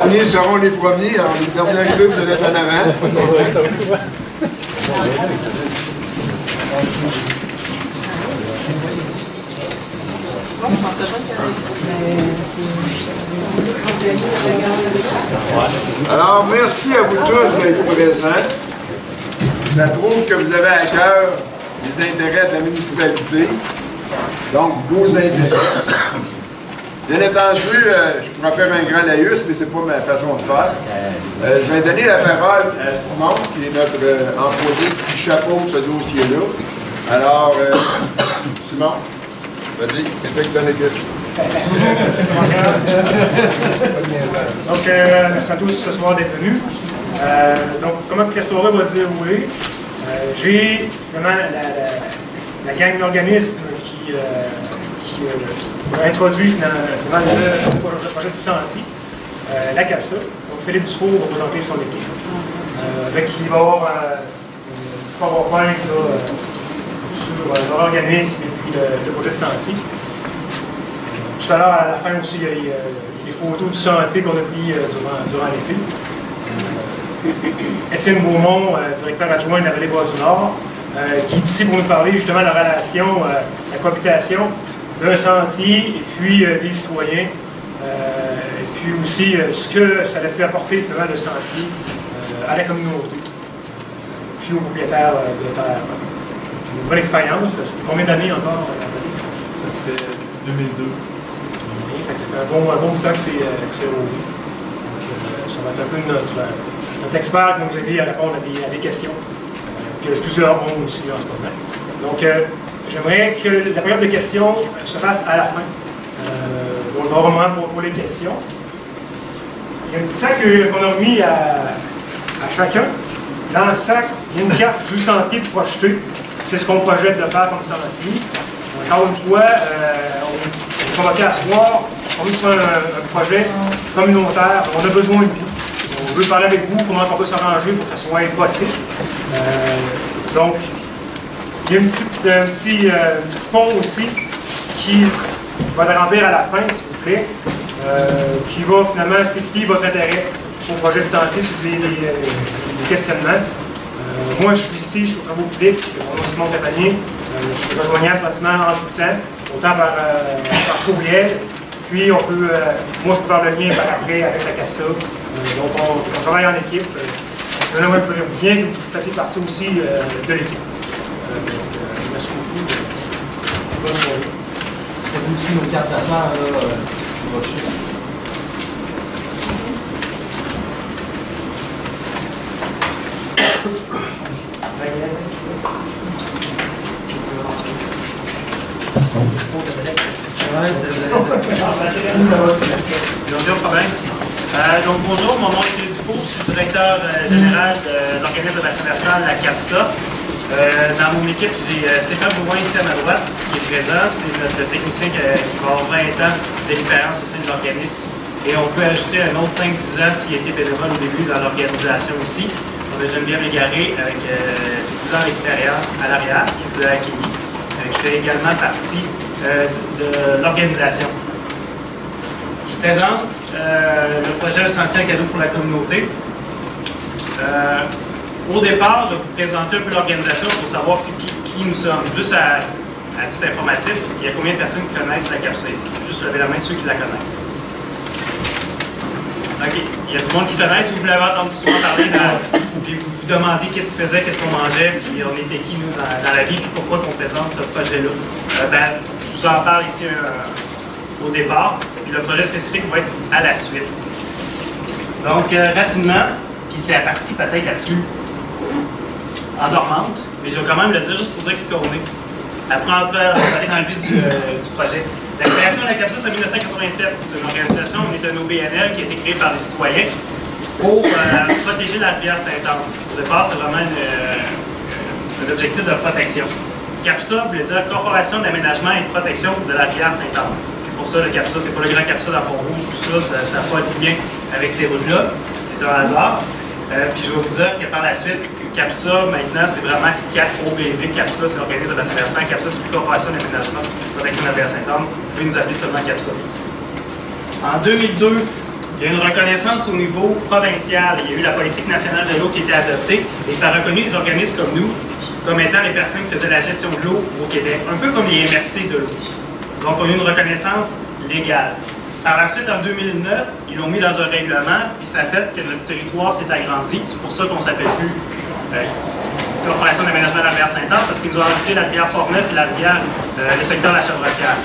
Les premiers seront les premiers, alors les derniers clubs de l'être en avant. Alors, merci à vous tous d'être présents. Ça prouve que vous avez à cœur les intérêts de la municipalité, donc vos intérêts. Bien entendu, je pourrais faire un grand laïus, mais ce n'est pas ma façon de faire. Je vais donner la parole à Simon, qui est notre employé qui chapeaute ce dossier-là. Alors, Simon, vas-y, c'est toi qui donne les questions. Donc, merci à tous ce soir d'être venus. Donc, comment la soirée va se dérouler? J'ai vraiment la gang d'organismes qui a introduit finalement le projet du sentier, la CAPSA. Donc, Philippe Dufault va présenter son équipe. Avec qui il va y avoir un sur l'organisme et puis le projet de sentier. Tout à l'heure, à la fin aussi, il y a les photos du sentier qu'on a pris durant l'été. Étienne Beaumont, directeur adjoint de la Vallée Bois-du-Nord, qui est ici pour nous parler justement de la relation, la cohabitation d'un sentier et puis des citoyens, et puis aussi ce que ça a pu apporter finalement le sentier à la communauté, puis aux propriétaires de terre. Une bonne expérience. Ça fait combien d'années encore? Ça fait 2002. Ça fait un bon bout de temps que c'est roulé. Ça va être un peu notre expert qui va nous aider à répondre à des questions que plusieurs ont aussi en ce moment. Donc, j'aimerais que la période de questions se fasse à la fin. Donc, on va vraiment pour les questions. Il y a un petit sac qu'on a remis à chacun. Dans le sac, il y a une carte du sentier projeté. C'est ce qu'on projette de faire comme sentier. Encore une fois, on est convoqué à soir. On est sur un projet communautaire. On a besoin de vous. On veut parler avec vous comment on peut s'arranger pour que ça soit possible. Donc, il y a un petit coupon aussi qui va être remplir à la fin, s'il vous plaît, qui va finalement spécifier votre intérêt au projet de sentier sur des questionnements. Moi, je suis ici, je suis au travaux public, mon nom est Simon Catanier. Je suis rejoignable pratiquement en tout temps, autant par courriel, puis on peut, moi je peux faire le lien par après avec la CAPSA. Donc on travaille en équipe. Je voudrais bien que vous fassiez partie aussi de l'équipe. Merci beaucoup. Bonne soirée. C'est vous aussi nos cartes d'affaires sur votre chiffre. Aucun problème. Donc bonjour, mon nom est Philippe Dufault, je suis directeur général de l'organisme de bassin versant, la CAPSA. Dans mon équipe, j'ai Stéphane Bouin ici à ma droite, qui est présent. C'est notre technicien qui va avoir 20 ans d'expérience au sein de l'organisme. Et on peut ajouter un autre 5-10 ans s'il était bénévole au début dans l'organisation aussi. On a Geneviève Légaré avec 10 ans d'expérience à l'arrière, qui vous a accueilli, qui fait également partie de l'organisation. Je présente le projet Un sentier à cadeau pour la communauté. Au départ, je vais vous présenter un peu l'organisation pour savoir qui nous sommes. Juste à titre informatif, il y a combien de personnes qui connaissent la CAPSA ici? Juste lever la main ceux qui la connaissent. OK. Il y a du monde qui connaissent, vous l'avez entendu souvent parler, puis vous vous demandiez qu'est-ce qu'ils faisaient, qu'est-ce qu'on mangeait, puis on était qui, nous, dans la vie, puis pourquoi on présente ce projet-là. Je vous en parle ici au départ, puis le projet spécifique va être à la suite. Donc, rapidement, puis c'est la partie peut-être la plus endormante, mais je vais quand même le dire juste pour dire qu'on est. Après, on va aller dans le vif du projet. La création de la CAPSA, c'est en 1987. C'est une organisation, on est un OBNL qui a été créé par des citoyens pour protéger la rivière Sainte-Anne. Au départ, c'est vraiment un objectif de protection. CAPSA voulait dire Corporation d'aménagement et de protection de la rivière Sainte-Anne. C'est pour ça le CAPSA, c'est pas le grand CAPSA dans Pont-Rouge, tout ça, ça n'a pas de lien avec ces routes-là. C'est un hasard. Puis je vais vous dire que par la suite, CAPSA, maintenant, c'est vraiment CAPOBV. CAPSA, c'est l'organisme de bassin versant. CAPSA, c'est une corporation d'aménagement et de protection de la rivière Sainte-Anne. Vous pouvez nous appeler seulement CAPSA. En 2002, Il y a une reconnaissance au niveau provincial. Il y a eu la politique nationale de l'eau qui a été adoptée et ça a reconnu des organismes comme nous comme étant les personnes qui faisaient la gestion de l'eau au Québec, un peu comme les MRC de l'eau. Donc, on a eu une reconnaissance légale. Par la suite, en 2009, ils l'ont mis dans un règlement, puis ça a fait que notre territoire s'est agrandi. C'est pour ça qu'on ne s'appelle plus Corporation d'aménagement de la rivière Sainte-Anne, parce qu'ils nous ont ajouté la rivière Port-Neuf et la rivière, le secteur de la Chevrotière.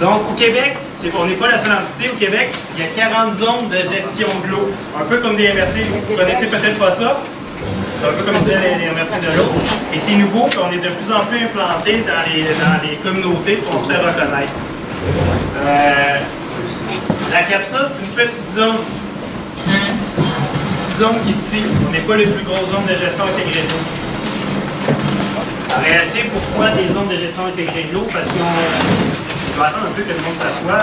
Donc, au Québec, on n'est pas la seule entité. Au Québec, il y a 40 zones de gestion de l'eau. Un peu comme des MRC, vous ne connaissez peut-être pas ça. C'est un peu comme les MRC de l'eau. Et c'est nouveau qu'on est de plus en plus implanté dans les communautés pour se faire reconnaître. La CAPSA, c'est une petite zone. Une petite zone qui est ici. On n'est pas les plus grosses zones de gestion intégrée de l'eau. En réalité, pourquoi des zones de gestion intégrée de l'eau? Parce qu'on... Je vais attendre un peu que le monde s'assoie.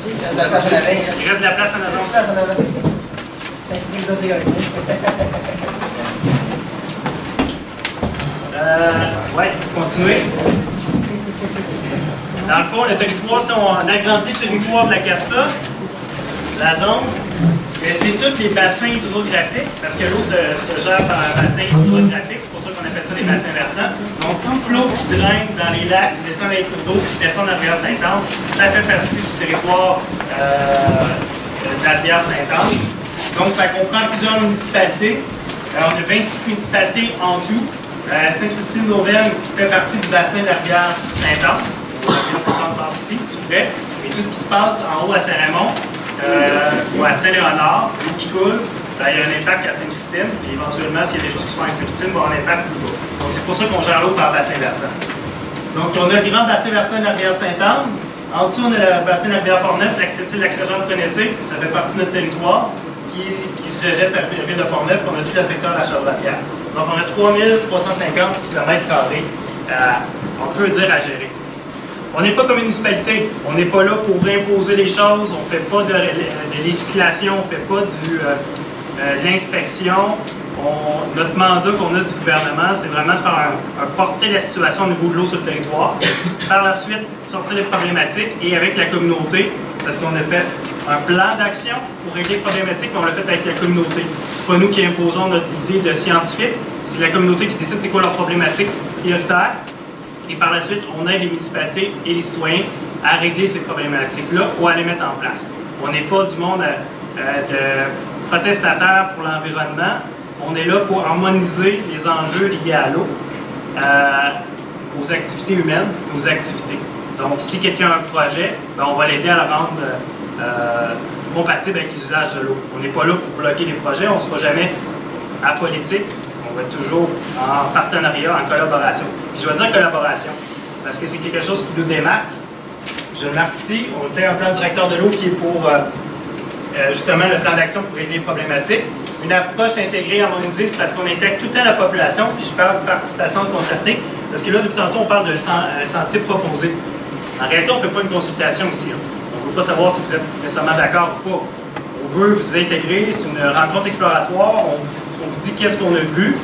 Il reste de la place en avant. Il reste de la place en avant. Ouais, continuez. Dans le fond, le territoire, si on agrandit le territoire de la CAPSA, la zone, c'est tous les bassins hydrographiques, parce que l'eau se gère par un bassin hydrographique, c'est pour ça qu'on appelle ça des bassins versants. Donc, toute l'eau qui draine dans les lacs, qui descend dans les cours d'eau, qui descend dans la rivière Sainte-Anne, ça fait partie du territoire de la rivière Sainte-Anne. Donc, ça comprend plusieurs municipalités. On a 26 municipalités en tout. Sainte-Christine d'Auvergne fait partie du bassin de la rivière Sainte-Anne. La rivière Sainte-Anne passe ici, tout près. Et tout ce qui se passe en haut à Saint-Raymond ou à Saint-Léonard, l'eau qui coule, il y a un impact à Sainte-Christine. Et éventuellement, s'il y a des choses qui se font avec Sainte-Christine, il va y avoir un impact plus bas. Donc, c'est pour ça qu'on gère l'eau par bassin versant. Donc, on a le grand bassin versant de la rivière Sainte-Anne. En dessous, on a le bassin de la rivière Port-Neuf, l'accès-Jean, vous connaissez, ça fait partie de notre territoire, qui se jette à la ville de Port-Neuf, on a tout le secteur de la Chevrotière. Donc, on a 3350 km², on peut dire, à gérer. On n'est pas comme une municipalité, on n'est pas là pour imposer les choses, on ne fait pas de législation, on ne fait pas de l'inspection. Notre mandat qu'on a du gouvernement, c'est vraiment de faire un portrait de la situation au niveau de l'eau sur le territoire. Par la suite, sortir les problématiques et avec la communauté, parce qu'on a fait un plan d'action pour régler les problématiques, mais on l'a fait avec la communauté. C'est pas nous qui imposons notre idée de scientifique, c'est la communauté qui décide c'est quoi leurs problématiques prioritaires. Et par la suite, on aide les municipalités et les citoyens à régler ces problématiques-là ou à les mettre en place. On n'est pas du monde de protestataires pour l'environnement. On est là pour harmoniser les enjeux liés à l'eau, aux activités humaines, aux activités. Donc, si quelqu'un a un projet, on va l'aider à le rendre compatible avec les usages de l'eau. On n'est pas là pour bloquer les projets, on ne sera jamais apolitique, on va être toujours en partenariat, en collaboration. Et je vais dire collaboration, parce que c'est quelque chose qui nous démarque. Je le marque ici, on fait un plan directeur de l'eau qui est pour justement le plan d'action pour régler les problématiques. Une approche intégrée, harmonisée, c'est parce qu'on intègre tout le temps la population, puis je parle de participation concertée, parce que là, depuis tantôt, on parle d'un sentier proposé. En réalité, on ne fait pas une consultation ici. On ne veut pas savoir si vous êtes nécessairement d'accord ou pas. On veut vous intégrer, c'est une rencontre exploratoire, on vous dit qu'est-ce qu'on a vu,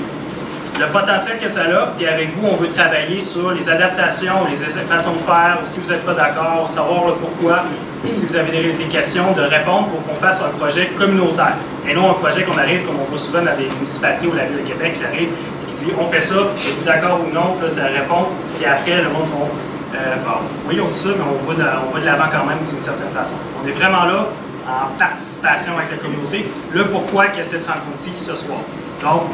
le potentiel que ça a, et avec vous, on veut travailler sur les adaptations, les façons de faire, ou si vous n'êtes pas d'accord, savoir le pourquoi, ou si vous avez des questions, de répondre pour qu'on fasse un projet communautaire. Et non un projet qu'on arrive, comme on voit souvent dans des municipalités ou la Ville de Québec qui arrive et qui dit on fait ça, êtes-vous d'accord ou non, puis là, ça répond, puis après, le monde font oui, on dit ça, mais on va de l'avant quand même d'une certaine façon. On est vraiment là en participation avec la communauté. Le pourquoi qu'il y a cette rencontre-ci ce soir. Donc,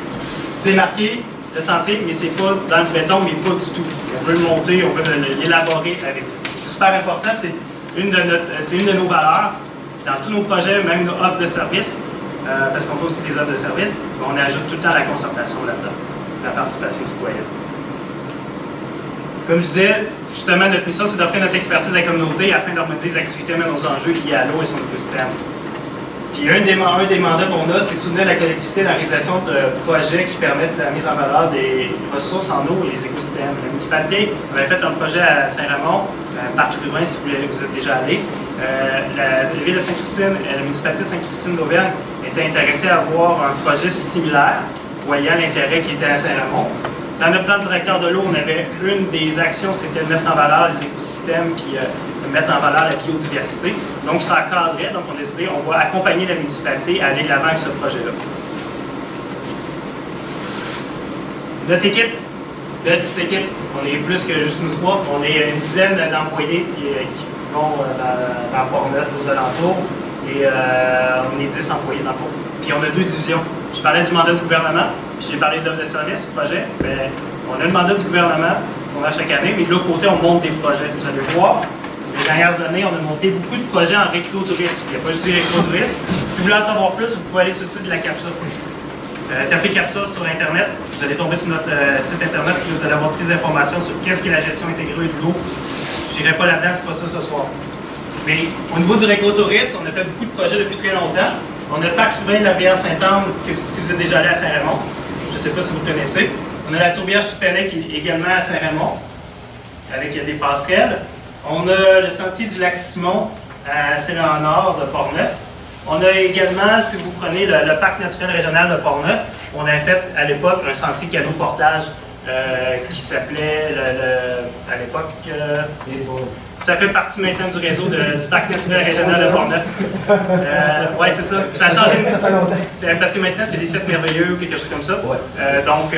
c'est marqué le sentier, mais c'est pas dans le béton, mais pas du tout. On veut le monter, on veut l'élaborer avec vous. C'est super important, c'est une de nos valeurs. Dans tous nos projets, même nos offres de services, parce qu'on fait aussi des offres de services, on ajoute tout le temps la concertation là-dedans, la participation citoyenne. Comme je disais, justement, notre mission, c'est d'offrir notre expertise à la communauté afin d'harmoniser les activités même aux enjeux liés à l'eau et son écosystème. Puis un des mandats qu'on a, c'est soutenir la collectivité dans la réalisation de projets qui permettent la mise en valeur des ressources en eau et les écosystèmes. La municipalité, on avait fait un projet à Saint-Raymond, parc riverain, si vous êtes déjà allé. La ville de Sainte-Christine, la municipalité de Sainte-Christine d'Auvergne était intéressée à avoir un projet similaire, voyant l'intérêt qui était à Saint-Raymond. Dans notre plan directeur de l'eau, on avait une des actions, c'était de mettre en valeur les écosystèmes puis mettre en valeur la biodiversité. Donc, ça encadrait, donc on a décidé, on va accompagner la municipalité à aller de l'avant avec ce projet-là. Notre équipe, notre petite équipe, on est plus que juste nous trois, on est une dizaine d'employés qui vont dans Port-Neuf, aux alentours, et on est 10 employés dans le fond. Puis on a 2 divisions. Je parlais du mandat du gouvernement, puis j'ai parlé de l'offre de service, projet. Bien, on a le mandat du gouvernement qu'on a chaque année, mais de l'autre côté, on monte des projets. Vous allez voir, les dernières années, on a monté beaucoup de projets en récréotourisme. Il n'y a pas juste du récréotourisme. Si vous voulez en savoir plus, vous pouvez aller sur le site de la CAPSA. Tapez CAPSA sur Internet, vous allez tomber sur notre site Internet et vous allez avoir toutes les informations sur qu'est-ce qu'est la gestion intégrée de l'eau. Je n'irai pas là-dedans, c'est pas ça ce soir. Mais au niveau du récréotourisme, on a fait beaucoup de projets depuis très longtemps. On a le parc urbain de la rivière Sainte-Anne, que si vous êtes déjà allé à Saint-Raymond, je ne sais pas si vous le connaissez. On a la tourbière Chupanais qui est également à Saint-Raymond, avec des passerelles. On a le sentier du lac Simon à Saint-Léonard de Port-Neuf. On a également, si vous prenez le parc naturel régional de Port-Neuf, on a fait à l'époque un sentier canot portage qui s'appelait à l'époque. Ça fait partie maintenant du réseau du parc naturel régional de Port-Neuf. Oui, c'est ça. Ça a changé. Ça fait longtemps. Parce que maintenant, c'est les 7 merveilleux ou quelque chose comme ça. Ouais. Donc,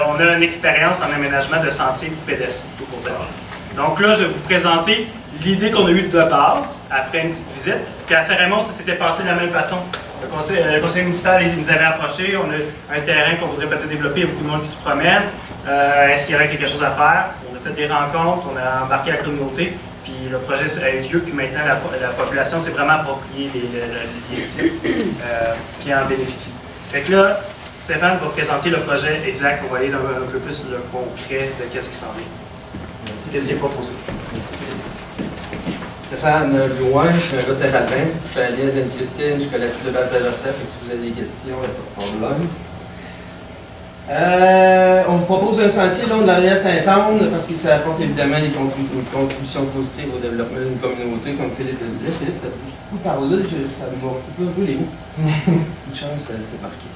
on a une expérience en aménagement de sentiers pédestres, tout pour dire. Donc là, je vais vous présenter l'idée qu'on a eue de base, après une petite visite. Puis à Saint-Raymond, ça s'était passé de la même façon. Le conseil municipal nous avait approché, on a un terrain qu'on voudrait peut-être développer, il y a beaucoup de monde qui se promène. Est-ce qu'il y aurait quelque chose à faire? On a fait des rencontres, on a embarqué la communauté, puis le projet a eu lieu, puis maintenant la population s'est vraiment appropriée les sites, puis en bénéficie. Fait que là, Stéphane va présenter le projet exact, on va aller dans un peu plus le concret de qu'est-ce qui s'en vient. Qu'est-ce qui est proposé? Merci. Stéphane Blouin, je suis un gars de Saint-Albin. Je suis à l'Alias Anne-Christine, je connais tout de base de l'OCEF, si vous avez des questions, il n'y a pas de problème. On vous propose un sentier long de la rivière Sainte-Anne parce qu'il apporte évidemment une contribution positive au développement d'une communauté, comme Philippe le disait. Philippe, tu as beaucoup parlé, ça m'a coupé un peu les mots. Une chance, c'est marqué.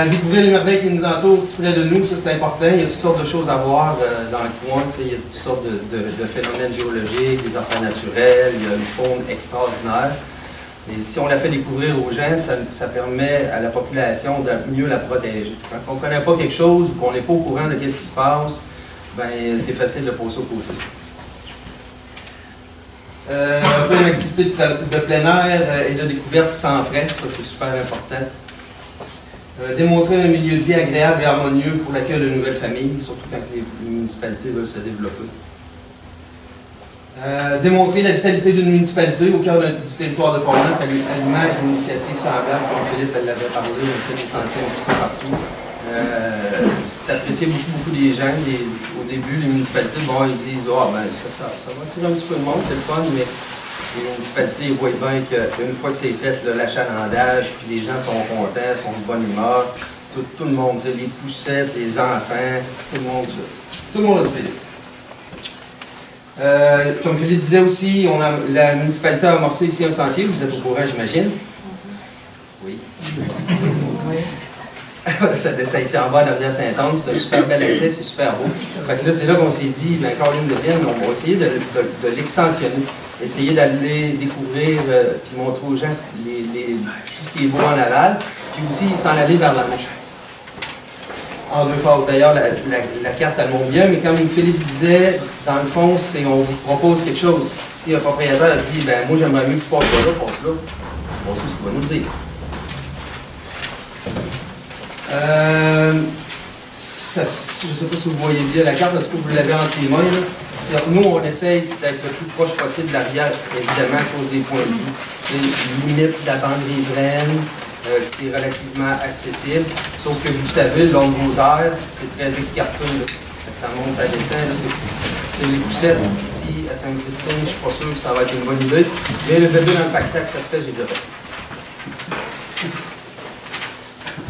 Découvrir les merveilles qui nous entourent si près de nous, ça c'est important. Il y a toutes sortes de choses à voir dans le coin. Il y a toutes sortes de phénomènes géologiques, des affaires naturelles, il y a une faune extraordinaire. Et si on la fait découvrir aux gens, ça permet à la population de mieux la protéger. Quand on ne connaît pas quelque chose ou qu'on n'est pas au courant de ce qui se passe, ben, c'est facile de passer au côté. Une activité de plein air et de découverte sans frais, ça c'est super important. Démontrer un milieu de vie agréable et harmonieux pour l'accueil de nouvelles familles, surtout quand les municipalités veulent se développer. Démontrer la vitalité d'une municipalité au cœur du territoire de Port-Neuf à l'image d'une initiative semblable, comme Philippe l'avait parlé, on fait des sentiers un petit peu partout. C'est apprécié beaucoup des gens. Au début, les municipalités, bon, ils disent « Ah, ben ça va attirer un petit peu de monde, c'est le fun, mais les municipalités voient bien qu'une fois que c'est fait, l'achalandage, puis les gens sont contents, sont de bonne humeur, tout le monde, les poussettes, les enfants, tout le monde a du plaisir. Comme Philippe disait aussi, la municipalité a amorcé ici un sentier, vous êtes au courant, j'imagine? Oui. Ça ici en bas, la rivière Sainte-Anne, c'est un super bel accès, c'est super beau. Fait que là, c'est là qu'on s'est dit, bien, Caroline de Vienne, on va essayer de l'extensionner, essayer d'aller découvrir, puis montrer aux gens tout ce qui est beau en aval, puis aussi s'en aller vers la Manche. En 2 phases. D'ailleurs, la carte, elle monte bien, mais comme Philippe disait, dans le fond, on vous propose quelque chose. Si un propriétaire dit, ben moi, j'aimerais mieux que tu passes là, passe là, on sait ce qu'il va nous dire. Je ne sais pas si vous voyez bien la carte, est-ce que vous l'avez entre les mains? Nous, on essaye d'être le plus proche possible de la rivière, évidemment, à cause des points de vue. Limite de la bande riveraine, c'est relativement accessible, sauf que vous savez, le long de vos terres, c'est très escarpé. Ça monte, ça descend. C'est les poussettes ici à Sainte-Christine, je ne suis pas sûr que ça va être une bonne idée. Mais le bébé dans le pack-sac, ça se fait, j'ai déjà fait.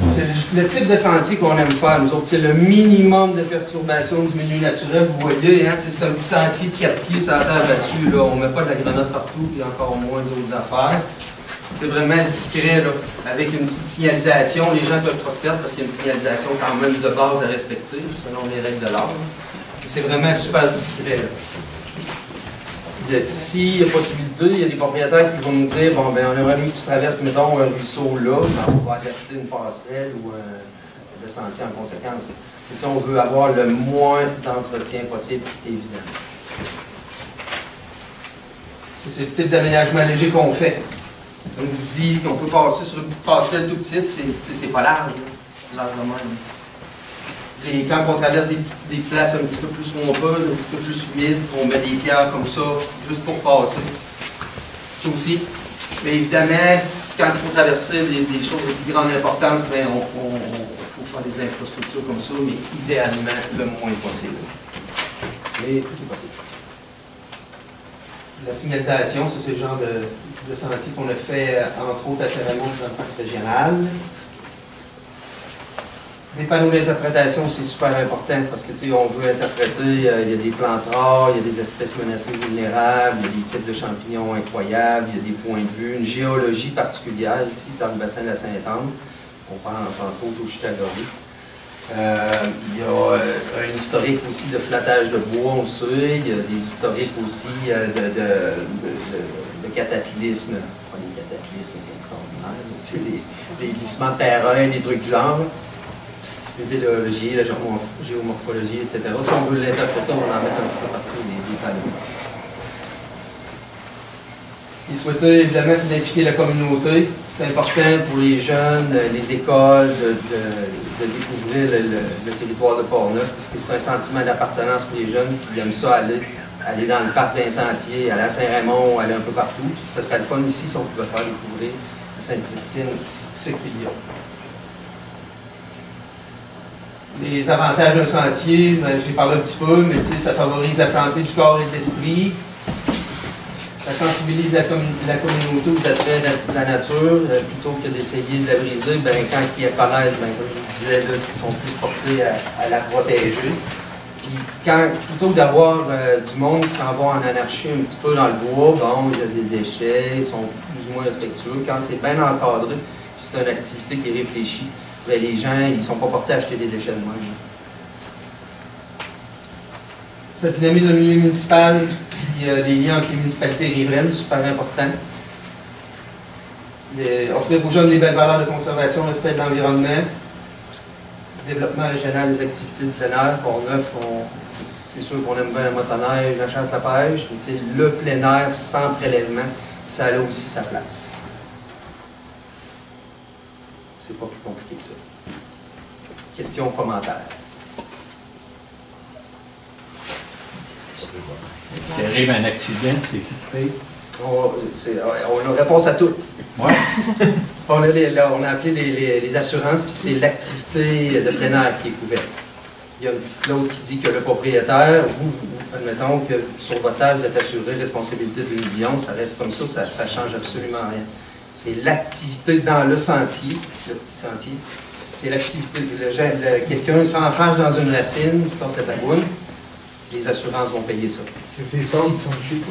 C'est le type de sentier qu'on aime faire, nous autres. C'est le minimum de perturbation du milieu naturel. Vous voyez, hein, c'est un petit sentier de 4 pieds sur la terre là-dessus. Là. On ne met pas de la grenade partout, puis encore moins d'autres affaires. C'est vraiment discret, là, avec une petite signalisation. Les gens peuvent trop se perdre parce qu'il y a une signalisation quand même de base à respecter, selon les règles de l'art. C'est vraiment super discret. Là. s'il y a possibilité, il y a des propriétaires qui vont nous dire, bon, ben, on aimerait mieux que tu traverses, mettons, un ruisseau là, ben, on va adapter une passerelle ou le sentier en conséquence. Et si on veut avoir le moins d'entretien possible, évidemment. C'est le type d'aménagement léger qu'on fait. On vous dit qu'on peut passer sur une petite passerelle tout petite, c'est pas large, largement. Et quand on traverse des places un petit peu plus rompeuses, un petit peu plus humides, on met des pierres comme ça, juste pour passer. Ça aussi. Mais évidemment, quand il faut traverser des choses de plus grande importance, ben on faut faire des infrastructures comme ça, mais idéalement le moins possible. Mais tout est possible. La signalisation, c'est le genre de sentier qu'on a fait, entre autres, à Saint-Raymond dans le parc régional. Les panneaux d'interprétation, c'est super important parce que, tu sais, on veut interpréter, il y a des plantes rares, il y a des espèces menacées vulnérables, il y a des types de champignons incroyables, il y a des points de vue, une géologie particulière. Ici, c'est dans le bassin de la Sainte-Anne. On pense entre autres au Chute-à-Gorée. Il y a un historique aussi de flattage de bois, on sait. Il y a des historiques aussi de cataclysmes. Pas des cataclysmes extraordinaires, les glissements de terrain, des trucs du genre. La biologie, la géomorphologie, etc. Si on veut l'interpréter, on va en mettre un petit peu partout des panneaux. Ce qui est souhaité, évidemment, c'est d'impliquer la communauté. C'est important pour les jeunes, les écoles, de découvrir le territoire de Portneuf, parce que c'est un sentiment d'appartenance pour les jeunes qui aiment ça aller dans le parc d'un sentier, aller à Saint-Raymond, aller un peu partout. Puis ce serait le fun ici si on pouvait faire découvrir à Sainte-Christine ce qu'il y a. Les avantages d'un sentier, je l'ai parlé un petit peu, mais ça favorise la santé du corps et de l'esprit. Ça sensibilise la communauté aux attraits de la nature, plutôt que d'essayer de la briser. Ben, quand ils apparaissent, ben, comme je vous disais, là, ils sont plus portés à la protéger. Puis plutôt que d'avoir du monde qui s'en va en anarchie un petit peu dans le bois, bon, il y a des déchets, ils sont plus ou moins respectueux. Quand c'est bien encadré, puis c'est une activité qui est réfléchie, ben, les gens ils ne sont pas portés à acheter des déchets de même. Ça dynamise le milieu municipal, puis les liens entre les municipalités riveraines, super important. Offrir aux jeunes des belles valeurs de conservation, respect de l'environnement, développement régional des activités de plein air. Portneuf, c'est sûr qu'on aime bien la motoneige, la chasse, la pêche, mais le plein air sans prélèvement, ça a aussi sa place. C'est pas plus compliqué que ça. Questions, commentaires. S'il arrive un accident, c'est qui qui paye? On a réponse à tout. Ouais. On a appelé les assurances, puis c'est l'activité de plein air qui est couverte. Il y a une petite clause qui dit que le propriétaire, vous admettons que sur votre terre, vous êtes assuré responsabilité de 1 million, ça reste comme ça ne change absolument rien. C'est l'activité dans le sentier, le petit sentier. C'est l'activité, quelqu'un s'enfarge dans une racine, se passe la bagoune, les assurances vont payer ça. C'est le sort du sentier.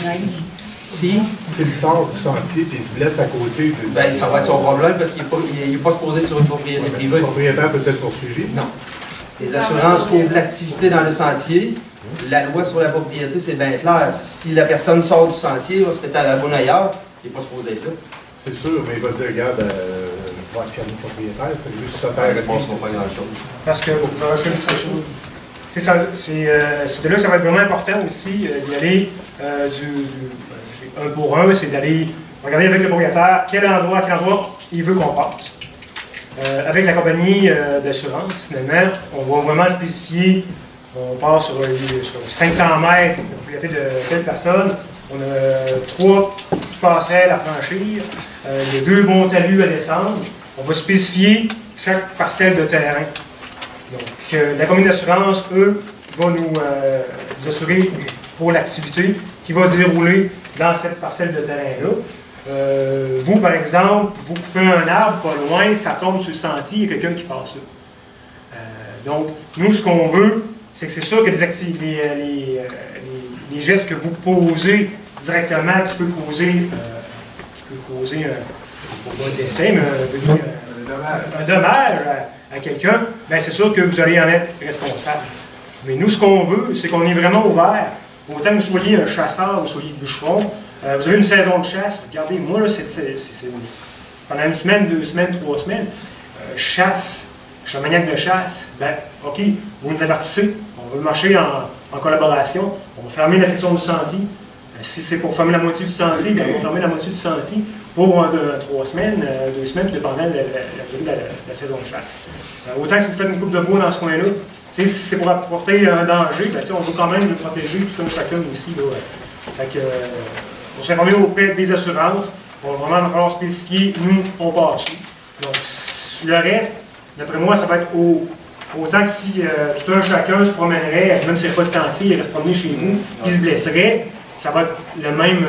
Si c'est le sort du sentier puis il se blesse à côté. Ben, ça va être son problème parce qu'il n'est pas supposé sur une propriété privée. Le propriétaire peut être poursuivi? Non. Les assurances couvrent l'activité dans le sentier. La loi sur la propriété, c'est bien clair. Si la personne sort du sentier, il va se péter à la bonne ailleurs, il n'est pas supposé être là. C'est sûr, mais il va dire, regarde, va actionner le propriétaire, c'est juste ça Je pense qu'on ne pas grand-chose. Parce que c'est ça, c'est de là que ça va être vraiment important aussi d'y aller un pour un, c'est d'aller regarder avec le propriétaire quel endroit il veut qu'on passe. Avec la compagnie d'assurance, finalement, on va vraiment spécifier, on part sur 500 mètres de propriété de telle personne, on a 3 petites passerelles à franchir, les 2 bons talus à descendre, on va spécifier chaque parcelle de terrain. Donc, la compagnie d'assurance, eux, va nous assurer pour l'activité qui va se dérouler dans cette parcelle de terrain-là. Vous, par exemple, vous coupez un arbre pas loin, ça tombe sur le sentier, il y a quelqu'un qui passe là. Donc, nous, ce qu'on veut, c'est que c'est sûr que les gestes que vous posez directement, qui peut causer un décès, mais un dommage à quelqu'un, bien c'est sûr que vous allez en être responsable. Mais nous, ce qu'on veut, c'est qu'on est vraiment ouvert autant que vous soyez un chasseur, vous soyez bûcheron, vous avez une saison de chasse. Regardez, moi, là, pendant une semaine, 2 semaines, 3 semaines, chasse, je suis un maniaque de chasse, ben, OK, vous nous avertissez, on va marcher en collaboration, on va fermer la section du sentier. Si c'est pour fermer la moitié du sentier, bien, on va fermer la moitié du sentier pour 3 semaines, 2 semaines, dépendant de la saison de chasse. Autant que si vous faites une coupe de bois dans ce coin-là, si c'est pour apporter un danger, ben, on veut quand même le protéger tout un chacun aussi. Là, fait que, on s'est informé auprès des assurances. On va vraiment falloir spécifier, nous, on part dessus. Donc, le reste, d'après moi, ça va être autant que si tout un chacun se promènerait, même s'il n'y a pas de sentier, il reste promené chez vous, puis se blesserait, ça va être le même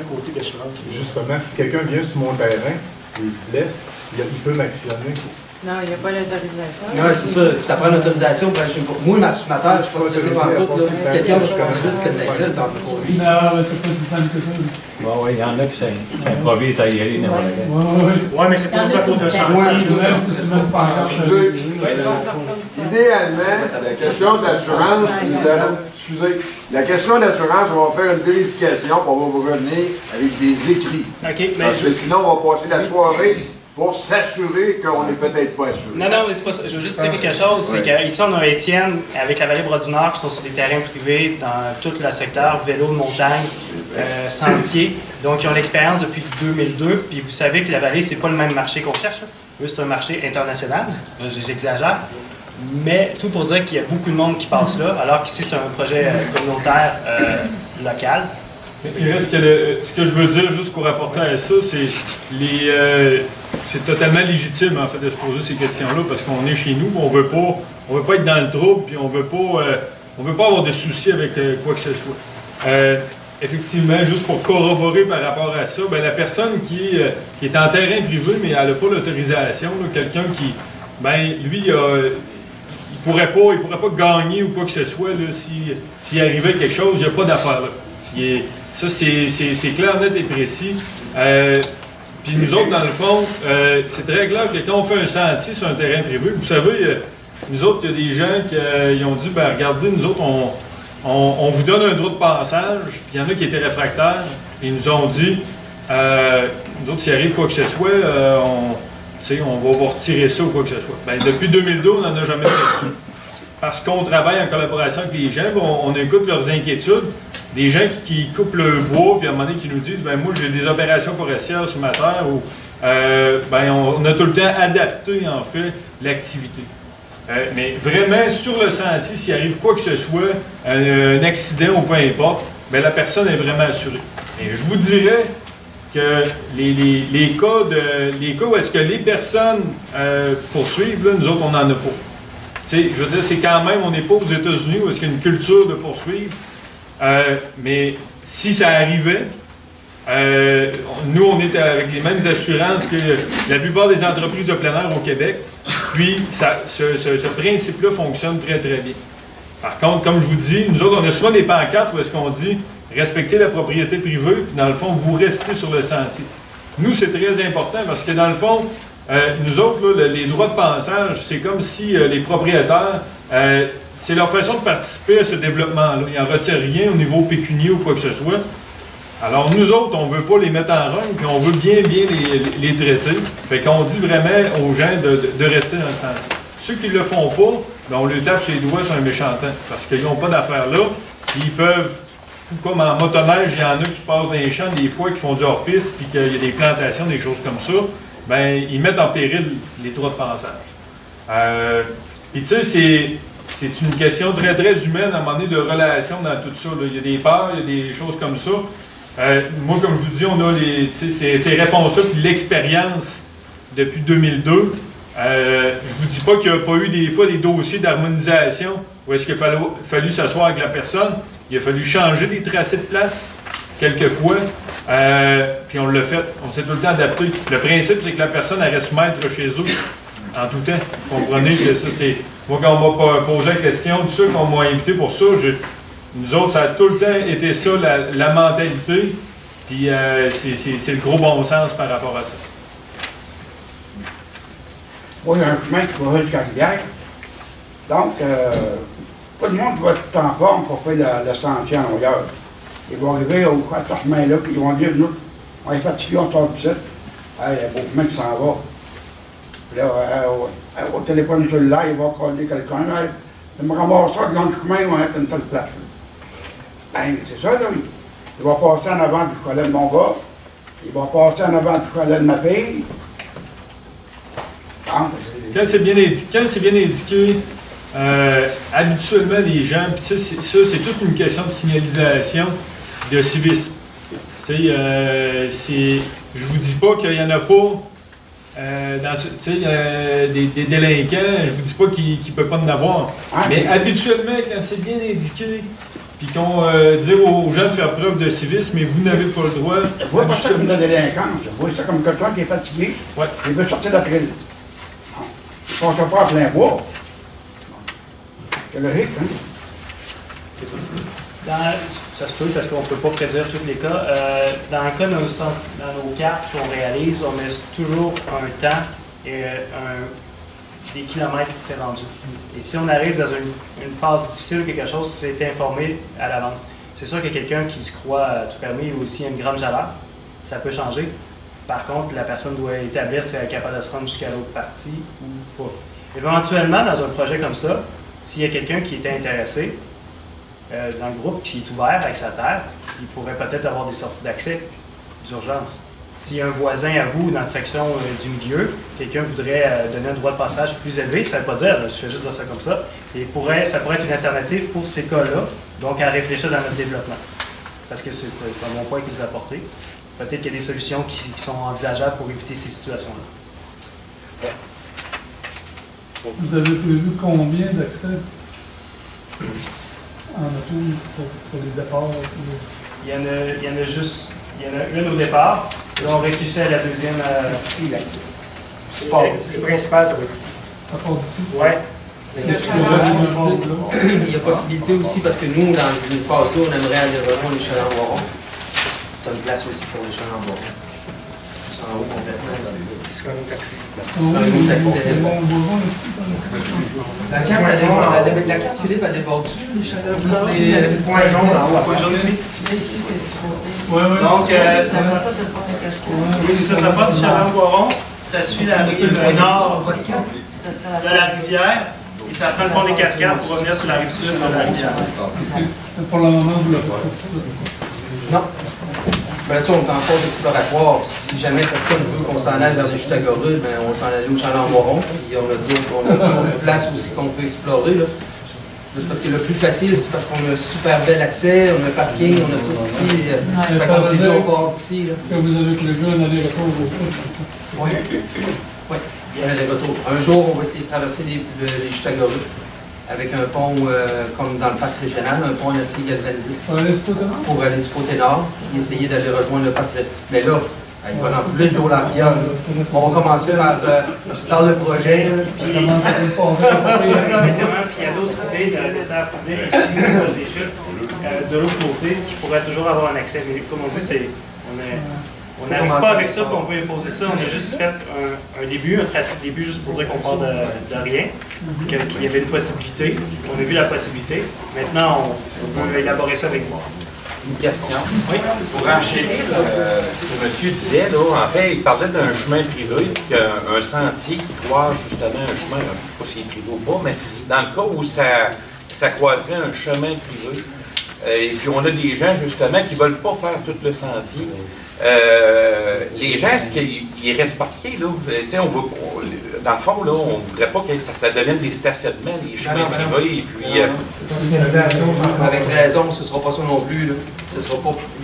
côté d'assurance. Justement, si quelqu'un vient sur mon terrain et il se blesse, il peut m'actionner. Non, il n'y a pas l'autorisation. Non, c'est ça. Ça prend l'autorisation pour aller chez moi. Moi, ma sumateur, je ne suis pas stressé par tout. Si quelqu'un va se prendre juste que de la gueule, tant pis pour lui. Non, c'est pas tout le temps que ça. Bon, oui, il y en a qui s'improvisent à y aller. Oui, mais c'est pas une cause de sentier. Idéalement, la question d'assurance, excusez, la question d'assurance, on va faire une vérification pour vous revenir avec des écrits. OK, mais Parce que sinon, on va passer la soirée pour s'assurer qu'on n'est peut-être pas assuré. Non, non, mais c'est pas ça. Je veux juste dire quelque chose, c'est qu'ici, on a Étienne avec la Vallée Bras-du-Nord qui sont sur des terrains privés dans tout le secteur vélo de montagne, sentier. Donc, ils ont l'expérience depuis 2002. Puis vous savez que la Vallée, c'est pas le même marché qu'on cherche. Eux, c'est un marché international. J'exagère. Mais tout pour dire qu'il y a beaucoup de monde qui passe là, alors qu'ici, c'est un projet communautaire local. Il reste que ce que je veux dire, juste pour rapporter à ça, c'est totalement légitime en fait de se poser ces questions-là parce qu'on est chez nous, on veut pas être dans le trouble, puis on veut pas avoir de soucis avec quoi que ce soit. Effectivement, juste pour corroborer par rapport à ça, ben, la personne qui est en terrain privé, mais elle n'a pas l'autorisation, quelqu'un qui, ben, lui, il pourrait pas gagner ou quoi que ce soit s'il arrivait quelque chose, il n'y a pas d'affaire là. Ça, c'est clair, net et précis. Puis nous autres, dans le fond, c'est très clair que quand on fait un sentier sur un terrain privé, vous savez, nous autres, il y a des gens qui ont dit, ben regardez, nous autres, on vous donne un droit de passage, puis il y en a qui étaient réfractaires, et ils nous ont dit, nous autres, s'il arrive quoi que ce soit, on va vous retirer ça ou quoi que ce soit. Ben, depuis 2002, on n'en a jamais fait. Parce qu'on travaille en collaboration avec les gens, on écoute leurs inquiétudes. Des gens qui coupent le bois, puis à un moment donné, qui nous disent, ben moi, j'ai des opérations forestières sur ma terre, où ben, on a tout le temps adapté, en fait, l'activité. Mais vraiment, sur le sentier, s'il arrive quoi que ce soit, un accident ou peu importe, ben, la personne est vraiment assurée. Et je vous dirais que les cas où est-ce que les personnes poursuivent, là, nous autres, on n'en a pas. T'sais, je veux dire, c'est quand même, on n'est pas aux États-Unis où est-ce qu'il y a une culture de poursuivre. Mais si ça arrivait, nous, on est avec les mêmes assurances que la plupart des entreprises de plein air au Québec. Puis, ce principe-là fonctionne très, très bien. Par contre, comme je vous dis, nous autres, on a souvent des pancartes où est-ce qu'on dit « respectez la propriété privée », puis dans le fond, vous restez sur le sentier. Nous, c'est très important parce que dans le fond, nous autres, là, les droits de passage, c'est comme si les propriétaires... c'est leur façon de participer à ce développement-là. Ils n'en retirent rien au niveau pécunier ou quoi que ce soit. Alors, nous autres, on ne veut pas les mettre en règle, puis on veut bien les traiter. Fait qu'on dit vraiment aux gens de rester dans le sentier. Ceux qui ne le font pas, ben on leur tape sur les doigts sur un méchant temps, parce qu'ils n'ont pas d'affaires là, puis ils peuvent, comme en motoneige, il y en a qui passent dans les champs des fois, qui font du hors-piste, puis qu'il y a des plantations, des choses comme ça, ben ils mettent en péril les droits de passage. Puis tu sais, c'est une question très, très humaine à un moment donné de relation dans tout ça. Là. Il y a des peurs, il y a des choses comme ça. Moi, comme je vous dis, on a ces réponses-là, puis l'expérience depuis 2002. Je ne vous dis pas qu'il n'y a pas eu des fois des dossiers d'harmonisation où est-ce qu'il a fallu s'asseoir avec la personne. Il a fallu changer des tracés de place quelquefois. Puis on l'a fait. On s'est tout le temps adapté. Le principe, c'est que la personne elle reste maître chez eux en tout temps. Vous comprenez que ça, c'est... Moi, quand on m'a posé la question, tous ceux qu'on m'a invité pour ça, nous autres, ça a tout le temps été ça, la mentalité. Puis c'est le gros bon sens par rapport à ça. Moi, il y a un chemin qui va jusqu'à Rivière. Donc, pas de monde qui va être en forme pour faire le sentier en longueur. Ils vont arriver au chemin-là, puis ils vont dire, nous, on est fatigués, on sort du site. Il y a beaucoup de gens qui s'en vont. Puis là, au téléphone cellulaire, il va coller quelqu'un. Il me ramasse ça, de long du chemin, ils vont être une telle place. Ben, c'est ça, là. Il va passer en avant du chalet de mon gars. Il va passer en avant du chalet de ma fille. Quand c'est bien indiqué, habituellement, les gens, puis ça, c'est toute une question de signalisation, de civisme. Tu sais, je vous dis pas qu'il n'y en a pas des délinquants, je vous dis pas qu'il ne peut pas en avoir. Mais habituellement, quand c'est bien indiqué, puis qu'on dit aux gens de faire preuve de civisme, mais vous n'avez pas le droit. Je vois pas ça comme la délinquance, je vois ça comme quelqu'un qui est fatigué, il veut sortir de la traîne. Il ne passe pas à plein bois. C'est logique, hein? Ça se peut parce qu'on ne peut pas prédire tous les cas. Dans le cas dans nos cartes qu'on réalise, on met toujours un temps et des kilomètres qui s'est rendu. Et si on arrive dans une phase difficile ou quelque chose, c'est informé à l'avance. C'est sûr que quelqu'un qui se croit tout permis ou aussi une grande chaleur, ça peut changer. Par contre, la personne doit établir si elle est capable de se rendre jusqu'à l'autre partie ou pas. Éventuellement, dans un projet comme ça, s'il y a quelqu'un qui était intéressé, dans le groupe qui est ouvert avec sa terre, il pourrait peut-être avoir des sorties d'accès d'urgence. S'il y a un voisin à vous dans la section du milieu, quelqu'un voudrait donner un droit de passage plus élevé, ça ne veut pas dire, je fais juste dire ça comme ça, et ça pourrait être une alternative pour ces cas-là, donc à réfléchir dans notre développement. Parce que c'est un bon point qu'il nous a apporté. Peut-être qu'il y a des solutions qui sont envisageables pour éviter ces situations-là. Vous avez prévu combien d'accès en auto pour les départs? Il y en a une au départ. Là, on réfléchit à la deuxième. C'est ici, l'accès. Le principal, ça va être ici. À part d'ici? Oui. Il y a possibilité aussi, parce que nous, dans une phase 2, on aimerait aller rejoindre les Chalets-en-Boiron. Tu as une place aussi pour les Chalets-en-Boiron. Juste en haut complètement. Qui sera un autre accès. La carte, Philippe, elle déborde dessus, les Chalets-en-Boiron. C'est le point jaune en haut. Le point jaune ici. Ici, c'est donc, ça part du Chalets-en-Boiron. Ça suit la rive nord de la rivière. Et ça prend le pont des Cascades pour revenir sur la rive sud de la rivière. Pour le moment, vous l'avez pas. Non. Ben là-dessus, on est en phase exploratoire. Si jamais personne veut qu'on s'en aille vers les chutes à Gorille, ben on s'en allait au Chalets-en-Boiron. Puis on a d'autres places aussi qu'on peut explorer. Là. C'est parce que le plus facile, c'est parce qu'on a un super bel accès, on a le parking, on a tout ici. Fait qu'on s'est dit, on part d'ici. Que vous avez prévu un aller-retour au chutes. Oui. Oui. Il y a un aller-retour. Un jour, on va essayer de traverser les chutes à Gorille avec un pont comme dans le parc régional, un pont en acier galvanisé. Pour aller du côté nord? Pour aller du côté nord et essayer d'aller rejoindre le parc régional. Mais là, il va en couler de l'eau la pierre. On va commencer par le projet. Puis il y a d'autres idées de terre publique ici, proche des chutes, de l'autre côté, qui pourraient toujours avoir un accès. Mais comme on dit, on n'arrive pas avec ça, puis on veut imposer ça. On a juste fait un début, un tracé de début, juste pour dire qu'on part de rien, qu'il y avait une possibilité. On a vu la possibilité. Maintenant, on va élaborer ça avec vous. Une question. Oui. Pour enchérir, ce que monsieur disait, là, en fait, il parlait d'un chemin privé, un sentier qui croise justement un chemin, je ne sais pas s'il est privé ou pas, mais dans le cas où ça croiserait un chemin privé, et puis on a des gens justement qui ne veulent pas faire tout le sentier. Les gens, est-ce qu'ils restent parqués, là? On veut, dans le fond, là, on ne voudrait pas que ça devienne des stationnements, les chemins privés, et puis... Avec raison, ce ne sera pas ça non plus. Là.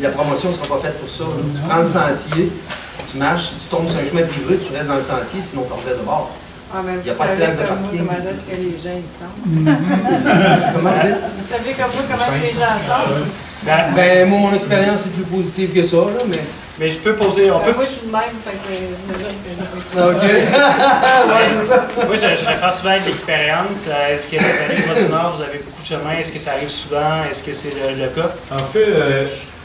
La promotion ne sera pas faite pour ça. Là. Tu prends le sentier, tu marches, si tu tombes sur un chemin privé, tu restes dans le sentier, sinon tu reviens de bord. Il n'y a pas de place de parking. Comment est-ce que les gens ils sont? Comment vous dites? Vous savez comme moi comment les gens sont? Ben, moi, mon expérience est plus positive que ça, là, mais je peux poser... Moi, je suis de même, fait que... OK. Ouais, c'est ça. Moi, je réfère souvent avec l'expérience. Est-ce que dans la rive du Nord, vous avez beaucoup de chemins? Est-ce que ça arrive souvent? Est-ce que c'est le cas? En fait,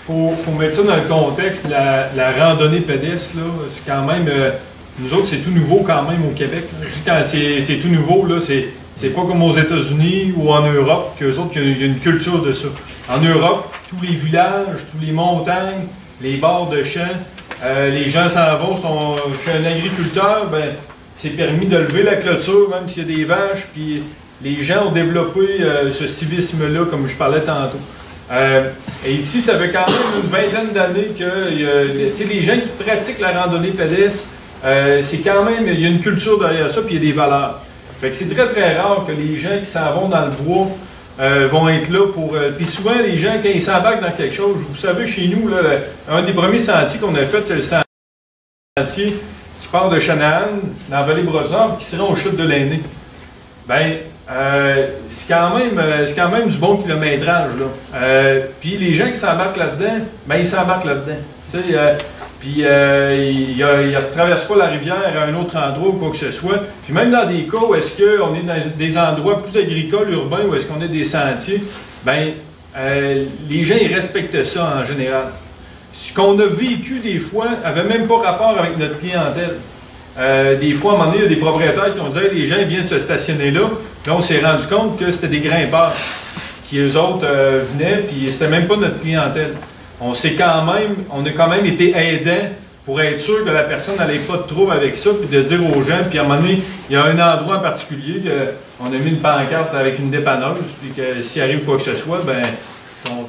faut mettre ça dans le contexte. La randonnée pédestre, là, c'est quand même... nous autres, c'est tout nouveau quand même au Québec. Là. Je dis quand c'est tout nouveau, là, C'est pas comme aux États-Unis ou en Europe, qu'eux autres, il y a une culture de ça. En Europe, tous les villages, toutes les montagnes, les bords de champs, les gens s'en vont, chez un agriculteur, ben, c'est permis de lever la clôture, même s'il y a des vaches, puis les gens ont développé ce civisme-là, comme je parlais tantôt. Et ici, ça fait quand même une vingtaine d'années que les gens qui pratiquent la randonnée pédestre, c'est quand même, il y a une culture derrière ça, puis il y a des valeurs. Fait que c'est très très rare que les gens qui s'en vont dans le bois vont être là pour... puis souvent, les gens, quand ils s'embarquent dans quelque chose, vous savez, chez nous, là, un des premiers sentiers qu'on a fait, c'est le sentier qui part de Chanahan, dans la vallée Brossard, puis qui se rend aux chutes de l'Aîné. Ben, c'est quand même du bon kilométrage, là. Puis les gens qui s'embarquent là-dedans, ben, ils s'embarquent là-dedans. Puis ils ne traversent pas la rivière à un autre endroit ou quoi que ce soit. Puis même dans des cas où est-ce qu'on est dans des endroits plus agricoles, urbains, où est-ce qu'on a des sentiers, ben les gens, ils respectent ça en général. Ce qu'on a vécu des fois n'avait même pas rapport avec notre clientèle. Des fois, à un moment donné, il y a des propriétaires qui ont dit hey, les gens viennent se stationner là. Là, on s'est rendu compte que c'était des grimpeurs qui, eux autres, venaient, puis c'était même pas notre clientèle. On a quand même été aidants pour être sûr que la personne n'allait pas de trouble avec ça, puis de dire aux gens, puis à un moment donné, il y a un endroit en particulier, on a mis une pancarte avec une dépanneuse, puis que s'il arrive quoi que ce soit, ben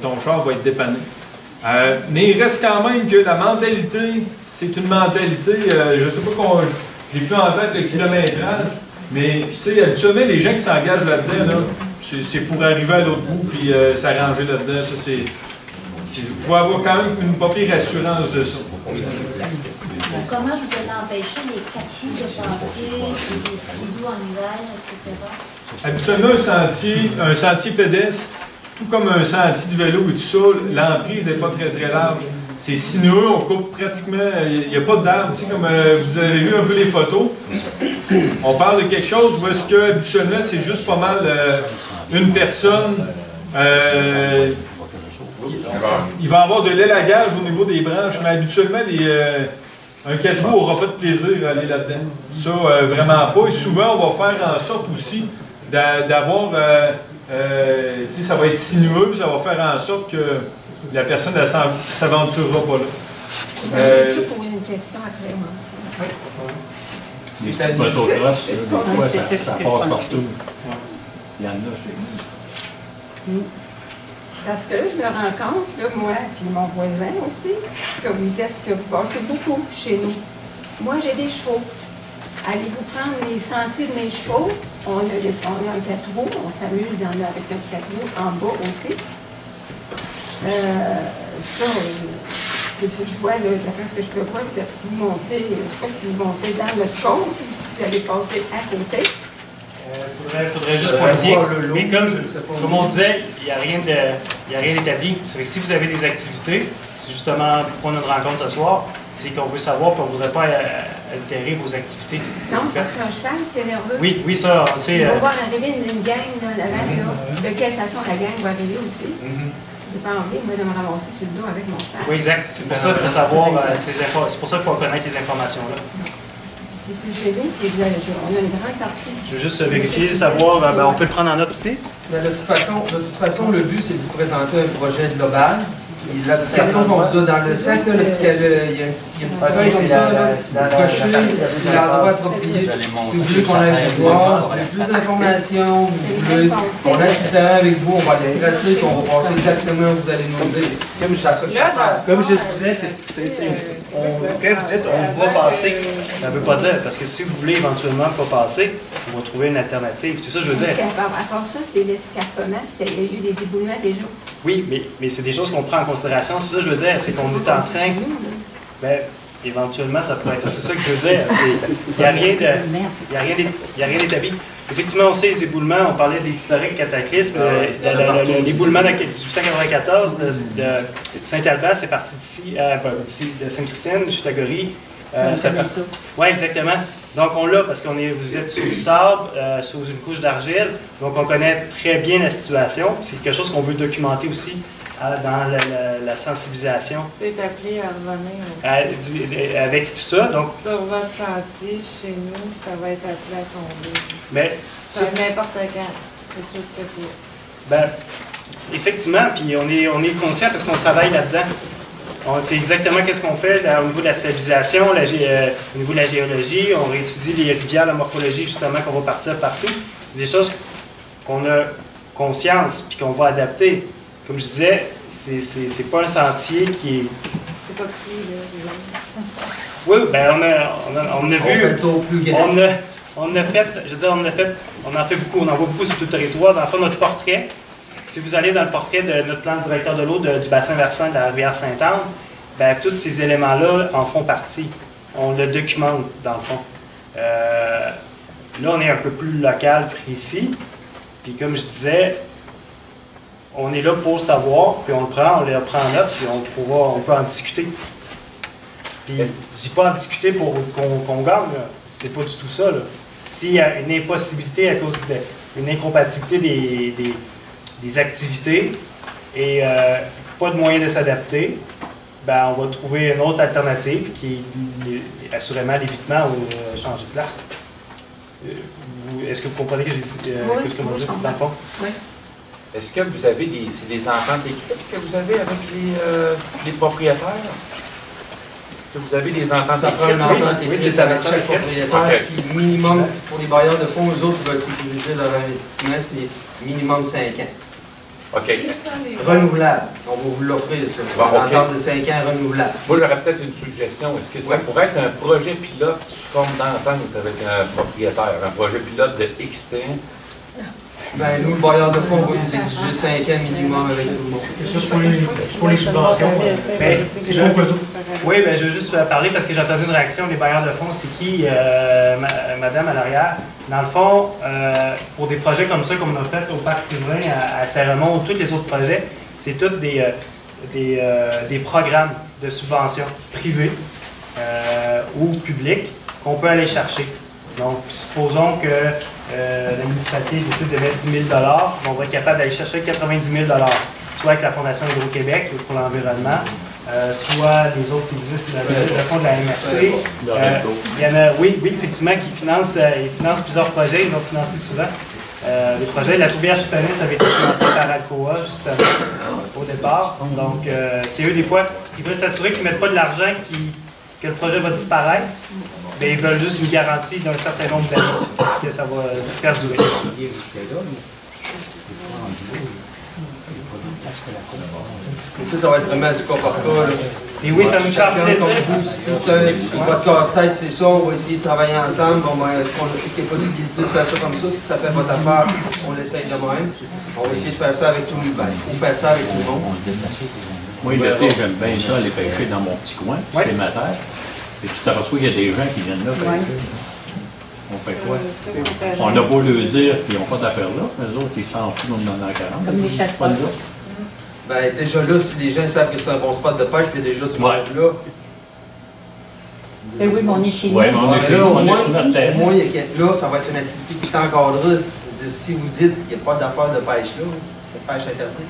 ton char va être dépanné. Mais il reste quand même que la mentalité, c'est une mentalité, je ne sais pas j'ai plus en tête le kilométrage, mais tu sais, habituellement, les gens qui s'engagent là-dedans, là, c'est pour arriver à l'autre bout, puis s'arranger là-dedans, ça c'est... Vous pouvez avoir quand même une pas pire assurance de ça. Comment vous allez empêcher les cachis de passer, des skidoo en hiver, etc.? Habituellement, un sentier pédestre, tout comme un sentier de vélo et tout ça, l'emprise n'est pas très très large. C'est sinueux, on coupe pratiquement, il n'y a pas d'arbres. Tu sais, comme vous avez vu un peu les photos, on parle de quelque chose où est-ce que habituellement c'est juste pas mal une personne. Il va y avoir de l'élagage au niveau des branches, mais habituellement, un 4 roues n'aura pas de plaisir à aller là-dedans. Ça, vraiment pas. Et souvent, on va faire en sorte aussi d'avoir... ça va être sinueux, puis ça va faire en sorte que la personne ne s'aventurera pas là. Je suis pour une question après moi aussi. C'est une petite motocross, des fois, ça passe partout. Il y en a chez nous. Parce que là, je me rends compte, là, moi et mon voisin aussi, que vous passez beaucoup chez nous. Moi, j'ai des chevaux. Allez-vous prendre les sentiers de mes chevaux? On a un 4 roues, on s'amuse avec notre 4 roues en bas aussi. C'est ce que je vois, d'après ce que je peux voir, vous montez, je ne sais pas si vous montez dans le côte ou si vous allez passer à côté. Faudrait juste pointiller. Mais comme on disait, il n'y a rien d'établi. Si vous avez des activités, c'est justement pour notre rencontre ce soir, c'est qu'on veut savoir qu'on ne voudrait pas altérer vos activités. Non, parce qu'un cheval, c'est nerveux. Oui, ça, on sait. Il va voir arriver une gang là, de quelle façon la gang va arriver aussi. J'ai pas envie, moi, de me ramasser sur le dos avec mon cheval. Oui, exact. C'est pour ça qu'il faut savoir, c'est pour ça qu'il faut connaître les informations-là. Puis c'est chez nous, puis on a une grande partie. Je veux juste vérifier, savoir, on peut le prendre en note aussi. De toute façon, le but, c'est de vous présenter un projet global. Le petit carton qu'on vous a dans le sac, là, il y a un petit feuille comme ça, coché, c'est l'endroit approprié. Si vous voulez qu'on aille vous voir, si vous voulez plus d'informations, vous voulez qu'on aille sur le terrain avec vous, on va les tracer, qu'on va passer exactement où vous allez nous dire. Comme je le disais, quand vous dites on va passer, ça ne veut pas dire, parce que si vous voulez éventuellement pas passer, on va trouver une alternative. C'est ça que je veux dire. À part ça, c'est l'escarpement, puis il y a eu des éboulements déjà. Oui, mais c'est des choses qu'on prend en considération. C'est ça que je veux dire, c'est qu'on est en train... Ben, éventuellement, ça pourrait être ça. C'est ça que je veux dire. Il n'y a rien d'établi. Effectivement, on sait les éboulements, on parlait de l'historique cataclysme. L'éboulement de 1894 de Saint-Albert, c'est parti d'ici, de Sainte-Christine, de Chutagorie. Oui, exactement. Donc, on l'a parce vous êtes sous le sable, sous une couche d'argile. Donc, on connaît très bien la situation. C'est quelque chose qu'on veut documenter aussi dans la sensibilisation. C'est appelé à revenir aussi. Avec tout ça. Donc, sur votre sentier, chez nous, ça va être appelé à tomber. Mais ça, n'importe quand. C'est tout ça. Ben, effectivement, puis on est conscient parce qu'on travaille là-dedans. On sait exactement qu'est-ce qu'on fait au niveau de la stabilisation, au niveau de la géologie. On réétudie les rivières, la morphologie, justement, qu'on va partir partout. C'est des choses qu'on a conscience puis qu'on va adapter. Comme je disais, c'est pas un sentier qui est... C'est pas petit, là. Oui, ben on a vu... On fait le tour plus grand. On a fait, je veux dire, on en fait beaucoup, on en voit beaucoup sur tout le territoire. Dans le fond, notre portrait, si vous allez dans le portrait de notre plan directeur de l'eau du bassin versant de la rivière Sainte-Anne, ben, tous ces éléments-là en font partie. On le documente, dans le fond. Là, on est un peu plus local, précis. Puis comme je disais, on est là pour le savoir, puis on le prend en note, puis on peut en discuter. Puis je dis pas en discuter pour qu'on gagne, là. C'est pas du tout ça, là. S'il y a une impossibilité à cause d'une incompatibilité des activités et pas de moyen de s'adapter, ben on va trouver une autre alternative qui est assurément l'évitement ou changer de place. Est-ce que vous comprenez que j'ai dit ce que je veux dire, dans le fond? Oui. Est-ce que vous avez c'est des ententes d'équipe que vous avez avec les propriétaires? Que vous avez des ententes Ça prend une entente écrite avec chaque propriétaire. Okay. Puis minimum, pour les bailleurs de fonds, eux autres veulent sécuriser leur investissement, c'est minimum 5 ans. OK. Renouvelable. On va vous l'offrir, ça. Bon, une entente de 5 ans renouvelable. Moi, j'aurais peut-être une suggestion. Est-ce que ça pourrait être un projet pilote sous forme d'entente avec un propriétaire? Un projet pilote de XT? Ben, nous, le bailleur de fonds, va nous exiger 5 ans minimum avec tout le monde. Ça, c'est pour les subventions. Oui, ben, je veux juste parler parce que j'ai entendu une réaction. Les bailleurs de fonds, c'est qui, madame à l'arrière? Dans le fond, pour des projets comme ça, comme on a fait au Parc Riverain, à Saint-Raymond, ou tous les autres projets, c'est tous des programmes de subventions privées ou publiques qu'on peut aller chercher. Donc, supposons que la municipalité décide de mettre 10 000 on va être capable d'aller chercher 90 000 soit avec la Fondation Hydro-Québec pour l'environnement, soit les autres qui existent, le fonds de la MRC. Il y en a, oui, effectivement, qui financent plusieurs projets, ils ont financé souvent. Les projets de la tourbière Chupanis avaient été financés par Alcoa, justement, au départ. Donc, c'est eux, des fois, ils veulent s'assurer qu'ils ne mettent pas de l'argent que le projet va disparaître. Mais ils veulent juste une garantie d'un certain nombre d'années que ça va perdurer. Et ça va être vraiment du cas par cas. Et oui, ça nous fait plaisir. Si c'est votre casse-tête, c'est ça, on va essayer de travailler ensemble. Bon, ben, est-ce qu'il y a possibilité de faire ça comme ça? Si ça fait votre affaire, on l'essaye de même. On va essayer de faire ça avec tout le monde. Il faut faire ça avec tout le monde. Moi, l'été, j'aime bien ça, aller pêcher dans mon petit coin, c'est ma terre. Et tu t'aperçois qu'il y a des gens qui viennent là pêcher. On fait quoi? On n'a pas le dire qu'ils n'ont pas d'affaires là. Eux autres, ils s'en foutent dans la 40. Comme les chasseurs. Ben, déjà là, si les gens savent que c'est un bon spot de pêche, puis déjà du monde là. Ben oui, mais on est chez nous. Oui, mais on est chez nous, on est sur notre terre. Moi, là, ça va être une activité qui est encadrée. Si vous dites qu'il n'y a pas d'affaires de pêche là, c'est pêche interdite.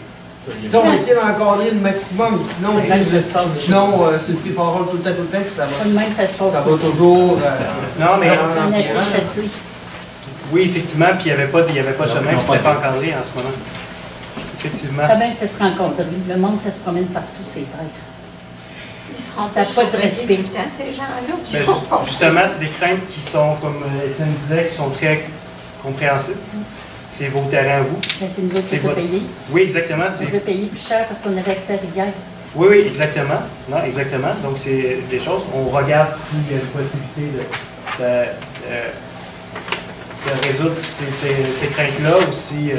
T'sais, on va essayer d'encadrer le maximum, sinon, c'est le prix for tout le temps, puis ça va toujours. Non, mais. Chassé. Oui, effectivement, puis il n'y avait pas de chemin, puis c'était pas encadré en ce moment. Effectivement. Très bien, ça sera encadré. Le monde, ça se promène partout, c'est vrai. Ils seront ça pas de respect. Ces gens-là qui justement, c'est des craintes qui sont, comme Étienne disait, qui sont très compréhensibles. C'est vos terrains à vous. C'est nous autres qui vous payé. Oui, exactement. On vous a payé plus cher parce qu'on avait accès à la rivière. Oui, exactement. Non, exactement. Donc, c'est des choses. On regarde s'il y a une possibilité de résoudre ces craintes-là ou si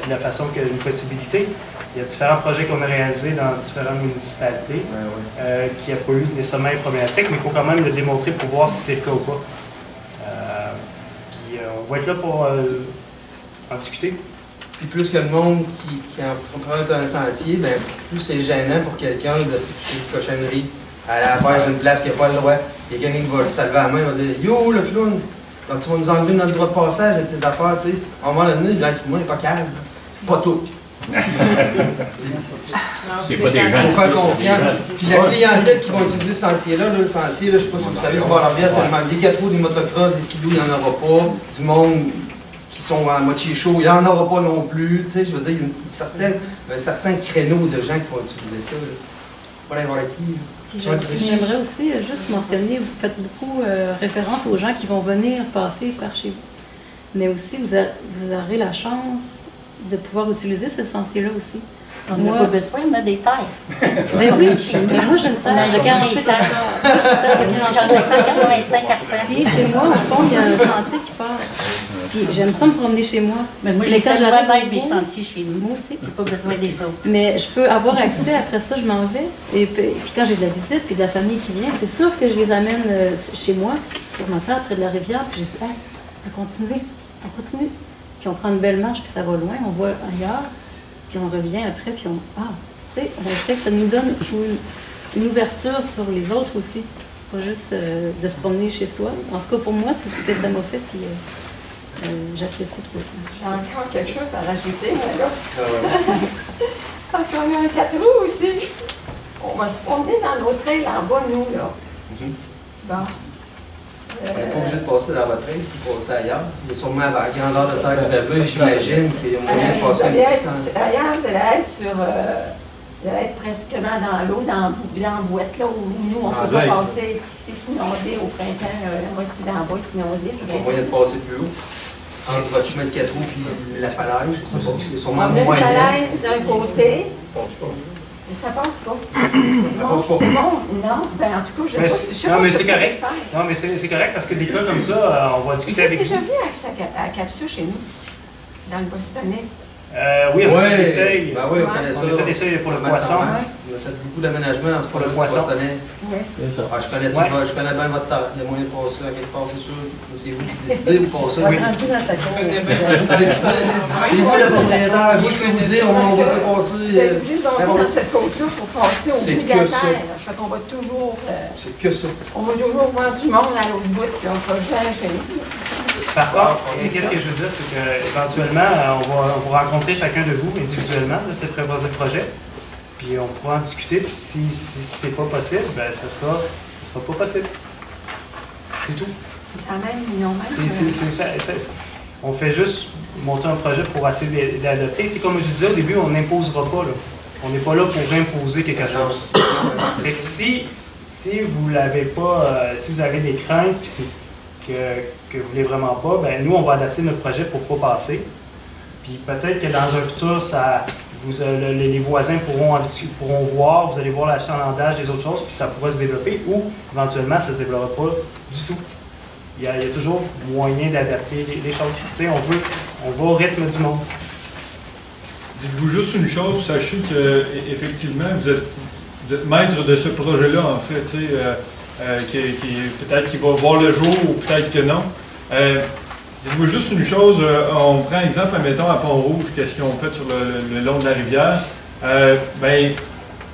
la façon qu'il y a une possibilité. Il y a différents projets qu'on a réalisés dans différentes municipalités qui n'ont pas eu nécessairement une problématique, mais il faut quand même le démontrer pour voir si c'est le cas ou pas. Puis, on va être là pour en discuter. Puis plus que le monde qui emprunte un sentier, ben, plus c'est gênant pour quelqu'un de chez une cochonnerie, aller à la pêche d'une place qui n'a pas le droit. Il y a quelqu'un qui va se lever à la main et va dire « Yo, le clown, quand tu vas nous enlever notre droit de passage avec tes affaires, tu sais. » À un moment donné, l'être humain n'est pas calme. Pas tout. C'est pas des gens. Il faut faire confiance. Puis la clientèle qui va utiliser ce sentier-là, le sentier, là, je ne sais pas si vous savez, sur Bord-Laurier, c'est le manque des 4 roues, des motocross, des skidoo, il n'y en aura pas. Du monde qui sont à moitié chaud, il n'y en aura pas non plus. Tu sais, je veux dire, il y a un certain créneau de gens qui vont utiliser ça. Voilà, voir qui. Puis j'aimerais aussi juste mentionner, vous faites beaucoup référence aux gens qui vont venir passer par chez vous. Mais aussi, vous aurez la chance de pouvoir utiliser ce sentier-là aussi. On n'a pas besoin, on a des terres. Ben oui, mais moi j'ai une terre de 48 hectares. J'en ai 185 hectares. Puis chez moi, au fond, il y a un sentier qui passe. Puis j'aime ça me promener chez moi. Mais moi, j'ai fait moi-même mes sentiers chez nous. Moi aussi. J'ai pas besoin des autres. Mais je peux avoir accès, après ça, je m'en vais. Et puis quand j'ai de la visite, puis de la famille qui vient, c'est sûr que je les amène chez moi, sur ma terre, près de la rivière, puis j'ai dit, hey, on continue. Puis on prend une belle marche, puis ça va loin, on voit ailleurs, puis on revient après, puis tu sais, on fait que ça nous donne une ouverture sur les autres aussi. Pas juste de se promener chez soi. En tout cas, pour moi, c'est ce que ça m'a fait, puis j'apprécie ça. J'ai encore quelque chose à rajouter, mais là. Parce qu'on a un 4 roues aussi. On va se promener dans nos trails en bas, nous, là. Bon. On n'est pas obligé de passer dans votre trail puis passer ailleurs. Il y a sûrement à la grandeur de terre que vous avez, j'imagine qu'il y a moyen de passer un petit sens. Ailleurs, vous allez être sur. Vous allez être presque dans l'eau, dans la boîte, là, où nous, on peut pas passer, c'est inondé au printemps, la moitié dans la boîte inondée. Il y a moyen de passer plus haut. Entre votre chemin de 4 roues et la falaise, je sais pas. Il y a sûrement moyen. moyen. La falaise d'un côté. Mais ça passe pas. C'est bon. Non, ben en tout cas, je sais pas. Non, mais c'est correct. Non, mais c'est correct parce que des cas comme ça, on va discuter avec vous. Vous avez déjà vu à Capsule chez nous, dans le Bostonnais? Oui, on a fait des seuils. Ben oui, on connaît ça. On a fait des seuils pour le poisson. On a fait beaucoup d'aménagements dans ce pour le poisson. Oui. Je connais bien votre terre. Il y a moyen de passer à quelque part, c'est sûr. C'est vous qui décidez, vous passez. Oui. C'est vous le propriétaire. Moi, je peux vous dire, on va pas passer. Juste dans cette côte-là pour passer au bout de la terre. Fait qu'on va toujours. C'est que ça. On va toujours voir du monde à l'autre bout, puis on ne va jamais chez nous. Par contre, qu'est-ce que je veux dire, c'est qu'éventuellement, on va rencontrer chacun de vous individuellement de ce projet, puis on pourra en discuter, puis si c'est pas possible, ben ça sera pas possible. C'est tout. C'est même. On fait juste monter un projet pour essayer d'adopter. Comme je disais au début, on n'imposera pas. Là. On n'est pas là pour imposer quelque chose. Fait que si vous l'avez pas, si vous avez des craintes, puis que vous ne voulez vraiment pas, ben nous, on va adapter notre projet pour ne pas passer. Puis peut-être que dans un futur, les voisins pourront voir, vous allez voir l'achalandage des autres choses, puis ça pourra se développer, ou éventuellement, ça ne se développera pas du tout. Il y a toujours moyen d'adapter les choses. Tu sais, on va au rythme du monde. Dites-vous juste une chose, sachez que effectivement, vous êtes maître de ce projet-là, en fait, tu sais, peut-être qu'il va voir le jour ou peut-être que non. Dites-vous juste une chose, on prend exemple, admettons, à Pont-Rouge, qu'est-ce qu'ils ont fait sur le long de la rivière. Ben,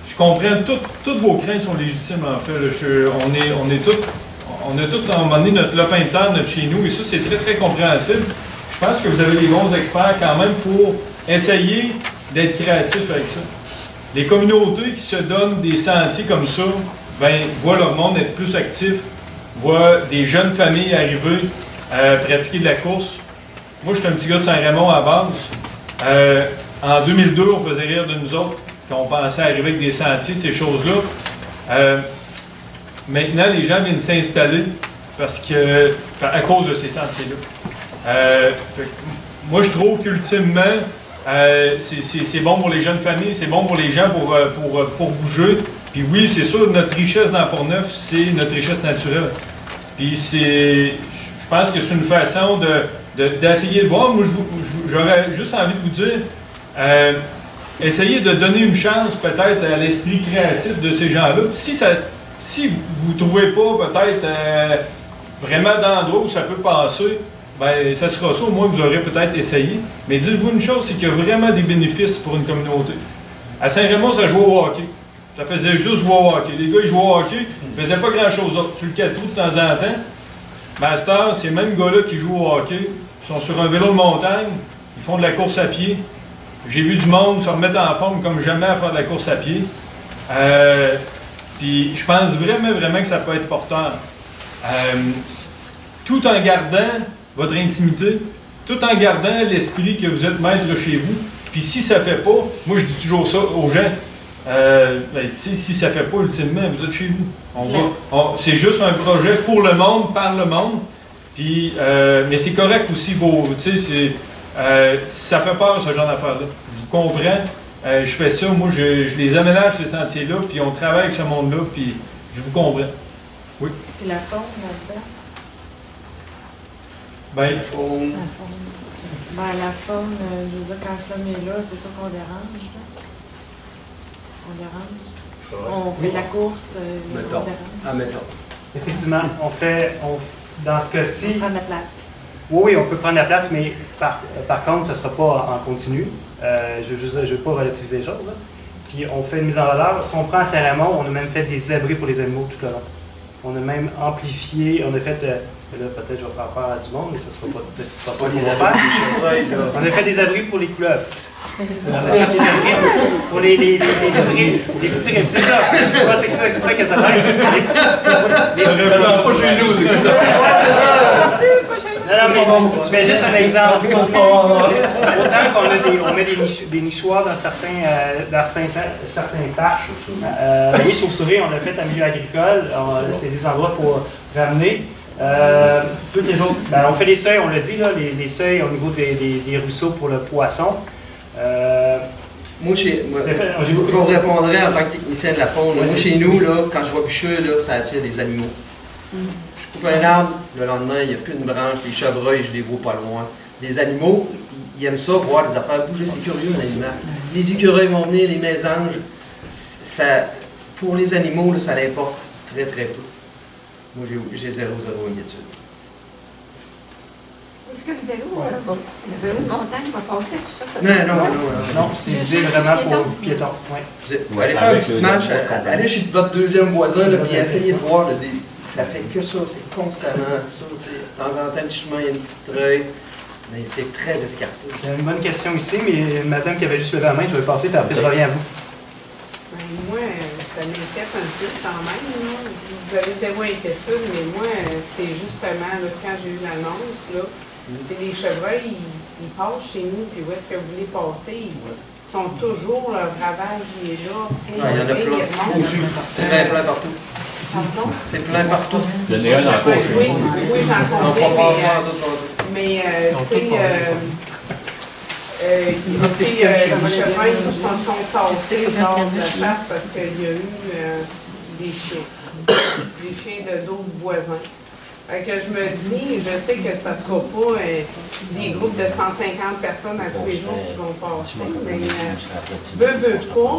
je comprends, toutes vos craintes sont légitimes, en fait. On a tous, à un moment donné, notre lopin de terre, notre chez nous, et ça, c'est très, très compréhensible. Je pense que vous avez des bons experts quand même pour essayer d'être créatifs avec ça. Les communautés qui se donnent des sentiers comme ça, ben, voient leur monde être plus actif, voient des jeunes familles arriver, pratiquer de la course. Moi, je suis un petit gars de Saint-Raymond à base. En 2002, on faisait rire de nous autres quand on pensait arriver avec des sentiers, ces choses-là. Maintenant, les gens viennent s'installer à cause de ces sentiers-là. Moi, je trouve qu'ultimement, c'est bon pour les jeunes familles, c'est bon pour les gens pour bouger. Puis oui, c'est sûr, notre richesse dans Port-Neuf, c'est notre richesse naturelle. Puis je pense que c'est une façon d'essayer de voir. Moi, j'aurais juste envie de vous dire, essayez de donner une chance peut-être à l'esprit créatif de ces gens-là. Si vous ne trouvez pas peut-être vraiment d'endroit où ça peut passer, ben ça sera ça, au moins vous aurez peut-être essayé. Mais dites-vous une chose, c'est qu'il y a vraiment des bénéfices pour une communauté. À Saint-Raymond, ça jouait au hockey. Ça faisait juste jouer au hockey. Les gars, ils jouaient au hockey, ils ne faisaient pas grand-chose d'autre. Tu le 4 trous de temps en temps. Master, ces mêmes gars-là qui jouent au hockey, ils sont sur un vélo de montagne, ils font de la course à pied, J'ai vu du monde se remettre en forme comme jamais à faire de la course à pied. Puis je pense vraiment que ça peut être porteur. Tout en gardant votre intimité, tout en gardant l'esprit que vous êtes maître chez vous. Puis si ça ne fait pas, moi je dis toujours ça aux gens, si ça ne fait pas ultimement, vous êtes chez vous. C'est juste un projet pour le monde, par le monde. Puis, mais c'est correct aussi, ça fait peur ce genre d'affaires-là. Je vous comprends. Je fais ça, moi je les aménage ces sentiers-là, puis on travaille avec ce monde-là, puis je vous comprends. Oui. Puis la faune là-dedans? La faune. La faune, je veux dire, quand l'homme est là, c'est sûr qu'on dérange. Là. On dérange. On fait la course, mettons. on dérange. Mettons. Effectivement, dans ce cas-ci... On peut prendre la place. Oui, on peut prendre la place, mais par contre, ça ne sera pas en continu. Je ne veux pas relativiser les choses. Là. Puis on fait une mise en valeur. Si on prend à Saint-Raymond, on a même fait des abris pour les animaux tout le long. On a même amplifié, on a fait, là peut-être je vais faire peur à du monde, mais ça ne sera peut-être pas ça qu'on va faire. On a fait des abris pour les couleuvres. On a fait des abris pour les petits reptiles là. Je pense que c'est ça que ça va être. Je mets juste un exemple. Autant qu'on met des nichoirs dans certains parcs. Les chauves-souris, on l'a fait en milieu agricole. C'est des endroits pour ramener. Toutes les autres, on fait les seuils, on l'a dit, là, les seuils au niveau des ruisseaux pour le poisson. Moi, je vous répondrais en tant que technicien de la faune. Moi, chez nous, là, quand je vois bûcher, là, ça attire les animaux. Je coupe un arbre, le lendemain, il n'y a plus une branche, les chevreuils, je les vois pas loin. Les animaux, ils aiment ça, voir les affaires bouger, c'est curieux un animal. Les écureuils vont venir, les mésanges, pour les animaux, là, ça l'importe très peu. Moi, j'ai zéro inquiétude. Est-ce que le vélo de montagne va passer tout ça? Non, c'est visé vraiment pour le piéton. Vous allez faire une petite marche, allez chez votre deuxième voisin, là, puis essayez de voir, ça fait que ça, c'est constamment ça. De temps en temps, le chemin, il y a une petite treuille, mais c'est très escarpé. J'ai une bonne question ici, mais madame qui avait juste levé la main, je vais passer, puis après je reviens à vous. Moi, ça m'inquiète un peu quand même. Là. Vous avez zéro inquiétude, mais moi, c'est justement là, quand j'ai eu l'annonce, les chevreuils, ils passent chez nous, puis où est-ce que vous voulez passer? Ils sont toujours, leur ravage, il est là. Il y en a plein. C'est plein partout. Pardon? C'est plein partout. Il y en a un encore chez Oui, j'en comprends. Mais, tu sais, les chevreuils se sont tassés lors de la chasse parce qu'il y a eu des chiens d'autres voisins. Fait que je me dis, je sais que ça ne sera pas des groupes de 150 personnes à tous les jours qui vont passer, mais veut pas,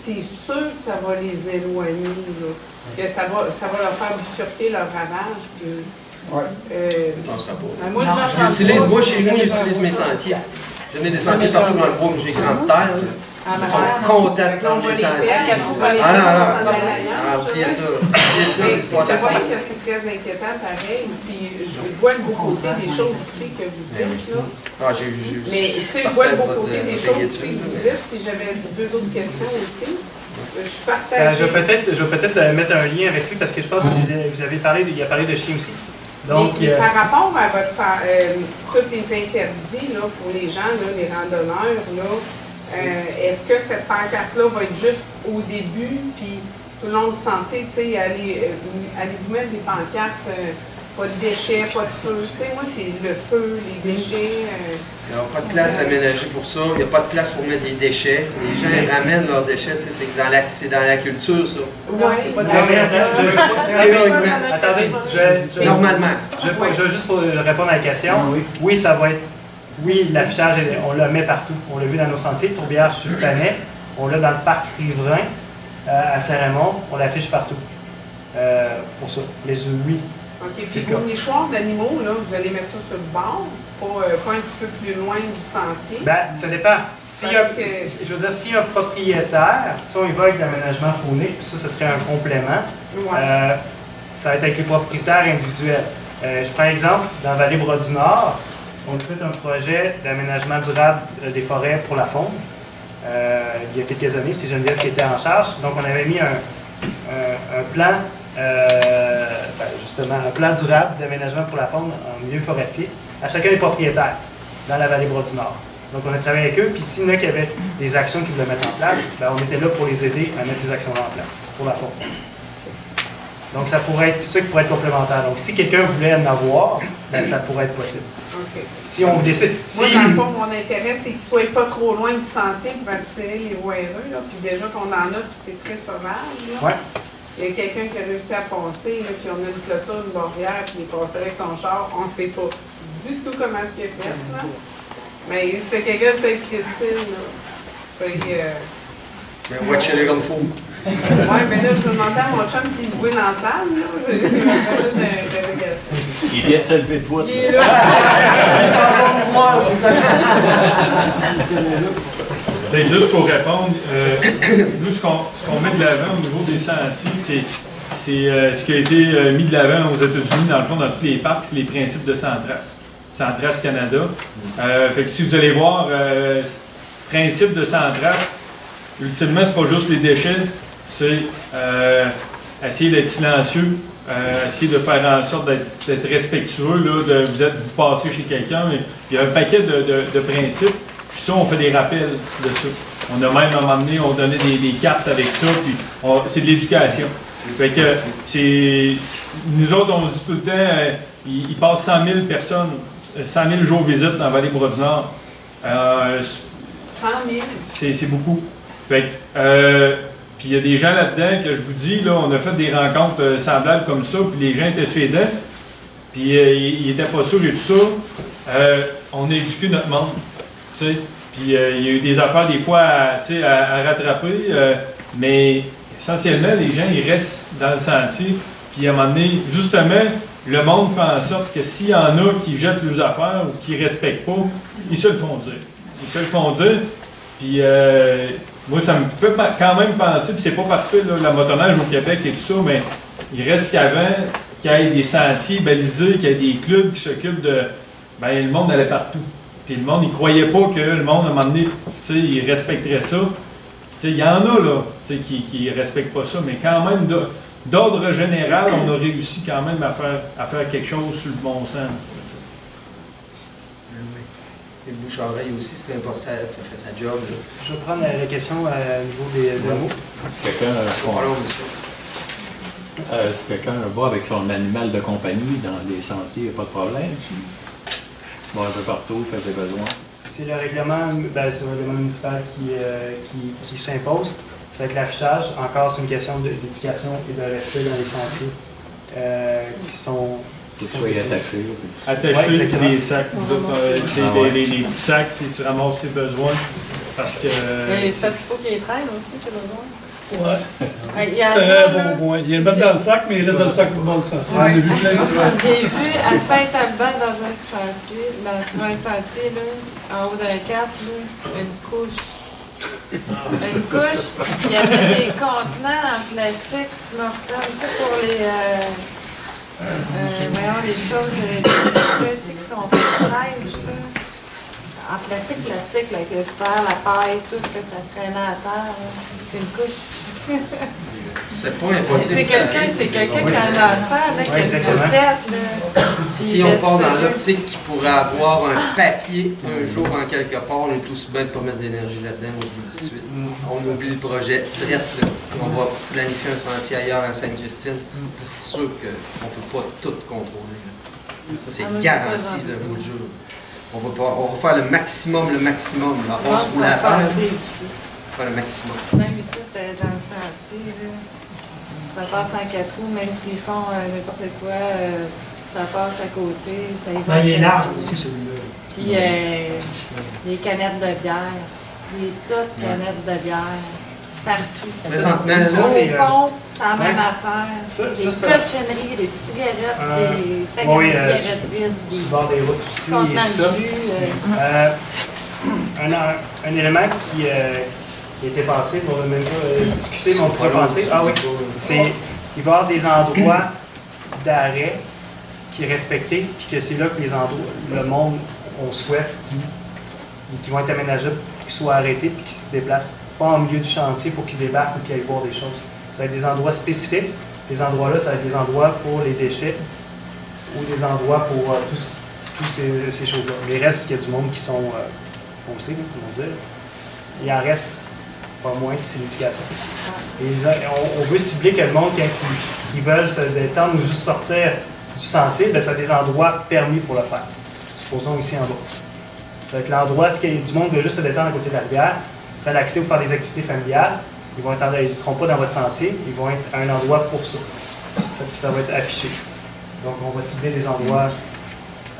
c'est sûr que ça va les éloigner, là, que ça va leur faire bifurquer leur ravage. Puis, je ne penserai pas. Moi, chez nous, j'utilise mes sentiers. J'en ai des sentiers partout dans le bois, mais j'ai grande terre. Ils sont contents de prendre les sentiers. Oubliez ça. C'est vrai que c'est très inquiétant, pareil. Puis je vois le beau côté des choses aussi que vous dites, là. Mais tu sais, je vois le beau côté des choses aussi que vous dites. Puis j'avais deux autres questions aussi. Je partage. Je vais peut-être mettre un lien avec lui parce que je pense que vous avez parlé, il a parlé de chiens aussi. Donc, mais par rapport à tous les interdits là, pour les gens, là, les randonneurs, là, est-ce que cette pancarte-là va être juste au début, puis tout le long du sentier, tu sais, allez-vous mettre des pancartes, pas de déchets, pas de feu, tu sais, moi c'est le feu, les déchets. Il n'y a pas de place aménagée pour ça, il n'y a pas de place pour mettre des déchets. Les gens ramènent leurs déchets, tu sais, c'est dans la culture, ça. Oui, c'est pas théoriquement. Attendez, normalement. Je vais juste pour répondre à la question. Oui, ça va être. Oui, l'affichage, on le met partout. On l'a vu dans nos sentiers, Tourbière sur le Planet. On l'a dans le parc riverain à Saint-Raymond. On l'affiche partout. Pour ça. Les oui. OK. Puis pour les nichoirs d'animaux, là, vous allez mettre ça sur le bord, pas un petit peu plus loin du sentier? Bien, ça dépend. Je veux dire, s'il y a un propriétaire, si on y va avec l'aménagement faunique, ça, ce serait un complément. Ouais. Ça va être avec les propriétaires individuels. Je prends un exemple, dans la Vallée-Bras-du-Nord, On a fait un projet d'aménagement durable des forêts pour la faune. Il y a quelques années, c'est Geneviève qui était en charge. Donc, on avait mis un plan, justement, un plan durable d'aménagement pour la faune en milieu forestier à chacun des propriétaires dans la vallée Bras-du-Nord. Donc, on a travaillé avec eux, puis s'il y en a qui avaient des actions qu'ils voulaient mettre en place, ben, on était là pour les aider à mettre ces actions-là en place pour la faune. Donc, ça pourrait être ça qui pourrait être complémentaire. Donc, si quelqu'un voulait en avoir, ben, ça pourrait être possible. Okay. Si on décide. Moi, dans le fond, mon intérêt, c'est qu'ils ne soient pas trop loin du sentier pour attirer les voireux. Puis déjà qu'on en a, puis c'est très sauvage. Là. Ouais. Il y a quelqu'un qui a réussi à passer, là, puis on a une clôture, une barrière, puis il est passé avec son char. On ne sait pas du tout comment est-ce qu'il a fait. Là. Mais c'était quelqu'un de Sainte-Christine. Mais watchez-les comme fou. Oui, mais là, je demandais à mon chum s'il jouait dans la salle. J'ai un projet d'interrogation. Il vient de se lever de bout. Il est là. Il s'en va pour voir, Peut-être juste pour répondre, nous, ce qu'on met de l'avant au niveau des sentiers, c'est ce qui a été mis de l'avant aux États-Unis, dans le fond, dans tous les parcs, c'est les principes de Centras. Centras Canada. Fait que si vous allez voir, principe de Centras, ultimement, c'est pas juste les déchets, c'est essayer d'être silencieux, essayer de faire en sorte d'être respectueux, là, vous passez chez quelqu'un. Il y a un paquet de principes, puis ça, on fait des rappels de ça. On a même, à un moment donné, on donnait des cartes avec ça, puis c'est de l'éducation. Fait que nous autres, on se dit tout le temps, il passe 100 000 personnes, 100 000 jours de visite dans la vallée Bras-du-Nord. 100 000? C'est beaucoup. Fait que, puis il y a des gens là-dedans que je vous dis, là, on a fait des rencontres semblables comme ça, puis les gens étaient suédois, puis ils n'étaient pas sûrs et tout ça. On a éduqué notre monde, tu sais. Puis il y a eu des affaires des fois à rattraper, mais essentiellement, les gens, ils restent dans le sentier, puis à un moment donné, justement, le monde fait en sorte que s'il y en a qui jettent leurs affaires ou qui ne respectent pas, ils se le font dire. Ils se le font dire, puis moi, ça me fait quand même penser, puis c'est pas parfait, là, le motoneige au Québec et tout ça, mais il reste qu'avant, qu'il y ait des sentiers balisés, qu'il y ait des clubs qui s'occupent de... Ben, le monde allait partout. Puis le monde, il croyait pas que le monde, à un moment donné, tu sais, il respecterait ça. Tu sais, il y en a, là, tu sais, qui respectent pas ça, mais quand même, d'ordre général, on a réussi quand même à faire quelque chose sur le bon sens. Et le bouche-oreille aussi, c'est important, ça fait sa job. Là. Je vais prendre la question au niveau des animaux. Si quelqu'un va avec son animal de compagnie dans les sentiers, il n'y a pas de problème. Il va un peu partout, fait ses besoins. C'est le règlement, municipal qui s'impose. C'est avec l'affichage. Encore, c'est une question d'éducation et de respect dans les sentiers qui sont... Que tu sois attaché. Attaché, ouais, des sacs, des petits sacs, puis tu ramasses tes besoins. Parce que. Mais c'est parce qu'il faut qu'il les traîne aussi, ces besoins. Ouais. Très bon point. Il y a le mettre dans le sac, mais il laisse dans le sac pour le bon sens. Ouais. J'ai vu à Saint-Alban, dans un chantier, sur un sentier, là, en haut d'un cap, là, une couche. Une couche, il y avait des contenants en plastique, tu sais, pour les. Voyons, les choses, les qui sont fraîches, là. En plastique, là, avec le fer, la paille, tout, que ça traînait à terre. C'est une couche. C'est pas impossible. C'est quelqu'un qui a un enfant, là, qui a une recette, là. Si on part dans l'optique qu'il pourrait avoir un papier un jour en quelque part, on est aussi bien de ne pas mettre d'énergie là-dedans, moi je vous le dis tout de suite. On oublie le projet traite, là. On va planifier un sentier ailleurs à Sainte-Justine. C'est sûr qu'on ne peut pas tout contrôler. Là. Ça, c'est garanti, je vous le jure. On va faire le maximum. La passe pour la terre. On va faire le maximum. Même ici, dans le sentier, là, ça passe en 4 roues, même s'ils font n'importe quoi, ça passe à côté, ça y va. Il est large aussi, celui-là. Puis les canettes de bière, les toutes canettes de bière, partout. Au pont, c'est la même affaire. Les cochonneries, les cigarettes, les paquets de cigarettes vides, sur le bord des routes aussi. contenants de jus. Un élément qui a été passé, pour ne même pas discuter, mais on pourrait penser, c'est il va y avoir des endroits d'arrêt qui est respecté, puis que c'est là que le monde on souhaite qui vont être aménagés, qui soient arrêtés et qui se déplacent. Pas en milieu du chantier pour qu'ils débarquent ou qu'ils aillent voir des choses. Ça va être des endroits spécifiques. Ces endroits-là, ça va être des endroits pour les déchets ou des endroits pour tous ces choses-là. Mais il reste qu'il y a du monde qui sont posés, comment dire. Il en reste pas moins que c'est l'éducation. On veut cibler que le monde, quand ils veulent se détendre ou juste sortir du sentier, bien, ça a des endroits permis pour le faire. Supposons ici en bas. Ça va être l'endroit où du monde veut juste se détendre à côté de la rivière, faire l'accès ou faire des activités familiales. Ils ne seront pas dans votre sentier, ils vont être à un endroit pour ça. Ça va être affiché. Donc, on va cibler les endroits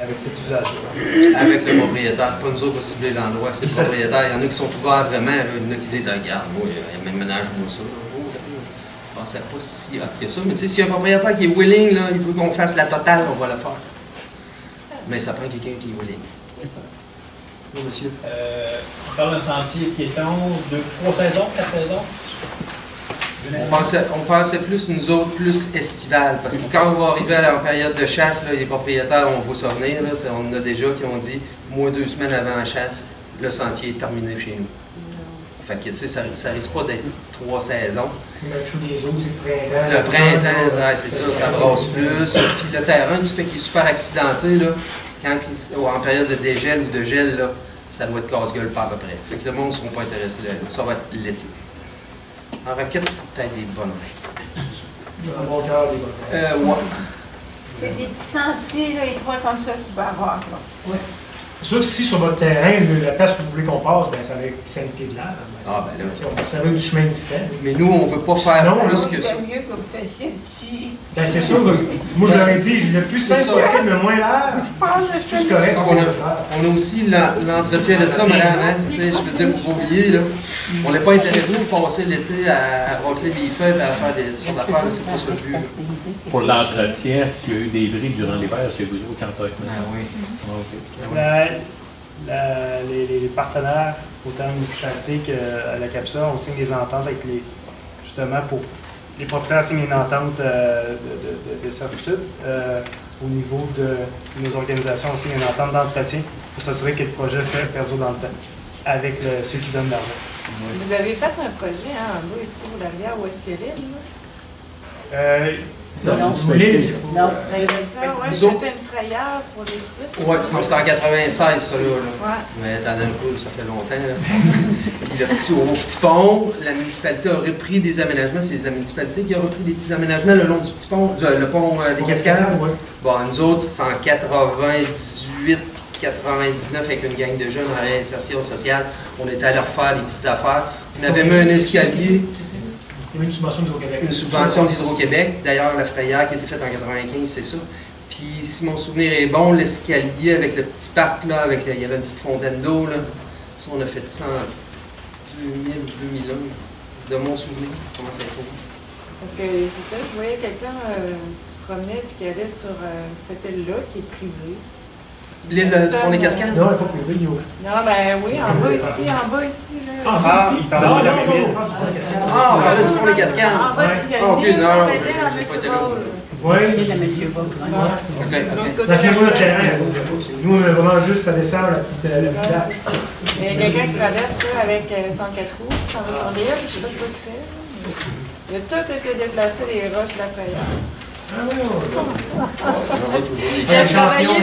avec cet usage-là. Avec le propriétaire, pas nous autres, on va cibler l'endroit, c'est le propriétaire. Il y en a qui sont ouverts vraiment, là. Il y en a qui disent, regarde, moi, il y a même ménage-moi ça. Je pensais pas si hot que ça, mais tu sais, s'il y a un propriétaire qui est willing, là, il faut qu'on fasse la totale, on va le faire. Mais ça prend quelqu'un qui est willing. C'est ça. Oui, monsieur. On parle d'un sentier piéton de 3 saisons, 4 saisons? On pensait plus, nous autres, plus estival, parce que quand on va arriver en période de chasse, là, les propriétaires, on va s'en venir, là, on en a déjà qui ont dit, moi, 2 semaines avant la chasse, le sentier est terminé chez nous. Fait que, tu sais, ça risque pas d'être 3 saisons. Les autres, c'est le printemps. Le printemps, ouais, c'est ça, ça brasse plus. Puis le terrain, du fait qu'il est super accidenté, là, en période de dégel ou de gel, là, ça doit être casse-gueule pas à peu près. Fait que le monde ne sera pas intéressé là. Ça va être l'été. En raquette, il faut peut-être des bonnes mains. Un bon cœur, des bonnes mains. Ouais. C'est des petits sentiers là, étroits comme ça qu'il va y avoir. Oui. C'est sûr que si sur votre terrain, la place que vous voulez qu'on passe, ben, ça va être 5 pieds de large. Ah, ben là. On va servir du chemin existant. Mais nous, on ne veut pas faire plus que ça. C'est mieux que vous fassiez petit. Ben, c'est sûr. Moi, je leur ai dit, le plus simple possible, le moins large. Juste correct. On a aussi l'entretien de ça, madame. Hein? Je veux dire, il ne faut pas oublier. Là. On n'est pas intéressé de passer l'été à racler des feuilles et à faire des sortes d'affaires. C'est pas ça le but. Pour l'entretien, s'il y a eu des bris durant l'hiver, c'est vous autres qui entretenez ça. Oui. Les partenaires, autant la municipalité qu'à la CAPSA, on signe des ententes avec justement pour les propriétaires signent une entente de servitude. Au niveau de nos organisations, on signe une entente d'entretien pour s'assurer que le projet perdure dans le temps avec ceux qui donnent l'argent. Vous avez fait un projet en bas ici au la rivière, où est-ce qu'elle est? Non, vous voulez, c'est pour... Non, c'était une frayeur pour les trucs. Oui, c'est en 96, ça, là. Ouais. Mais dans un coup, ça fait longtemps, là. Puis au petit pont, la municipalité a repris des aménagements. C'est la municipalité qui a repris des petits aménagements le long du petit pont, le pont des Cascades. Oui. Bon, nous autres, c'est en 98, 99, avec une gang de jeunes en réinsertion sociale. On était allés refaire des petites affaires. On avait mis un escalier. Il y avait une subvention d'Hydro-Québec. Une subvention d'Hydro-Québec. D'ailleurs, la frayère qui a été faite en 95, c'est ça. Puis, si mon souvenir est bon, l'escalier avec le petit parc, là, il y avait une petite fontaine d'eau, là. Ça, on a fait ça en 2000 ou 2001, de mon souvenir. Comment ça se trouve? Parce que c'est ça, je voyais quelqu'un qui se promenait et qui allait sur cette île-là, qui est privée. L'île du pont des Cascades? Non, elle n'est pas privée, il y a... Non, ben oui, en bas ici, là. Il parlait de la même île. Ah, on parlait du pont des Cascades. En bas, il y a Ah, ok, une île, non, on j'ai était pas été là. Oui. La Monsieur Bob. Ben, c'est pas notre terrain. Nous, on a vraiment juste, ça descend la petite lac. Il y a quelqu'un qui traverse ça avec son 4 roues, qui s'en va sur l'île, je ne sais pas ce qu'il fait. Il a tout été déplacé, les roches de la frayeur.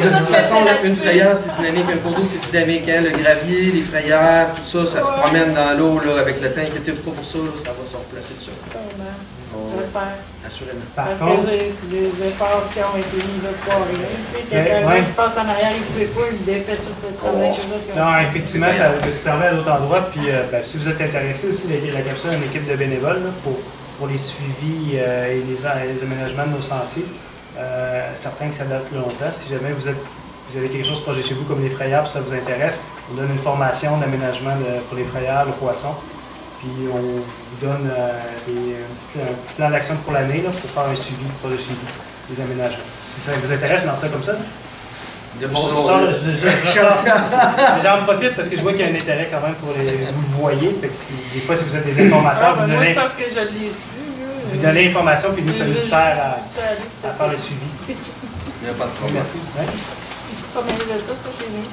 De toute façon, une frayeur, c'est dynamique. Un cours d'eau, c'est dynamique. Hein? Le gravier, les frayères, tout ça, ça se promène dans l'eau avec le temps. Inquiétez-vous pas pour ça, là, ça va se replacer dessus. J'espère. Assurément. Parce que c'est des efforts qui ont été mis là pour rien. Quelqu'un qui passe en arrière, il ne sait pas, il défait tout le travail que là. Non, effectivement, ça va se terminer à d'autres endroits. Puis, si vous êtes intéressé aussi, la CAPSA a une équipe de bénévoles là, pour les suivis et les aménagements de nos sentiers. Certains que ça date longtemps. Si jamais vous avez quelque chose proche de chez vous, comme les frayeurs, si ça vous intéresse, on donne une formation d'aménagement pour les frayeurs, le poisson. Puis on vous donne un petit plan d'action pour l'année pour faire un suivi proche de chez vous, des aménagements. Si ça vous intéresse, je lance ça comme ça. J'en profite parce que je vois qu'il y a un intérêt quand même pour vous le voyez. Fait que des fois, si vous êtes des informateurs, vous donnez. Moi, c'est parce que je l'ai su. Vous donnez l'information, puis nous, ça nous sert à faire le suivi. Il n'y a pas de problème. Merci. c'est pas mal de dire que j'ai mis.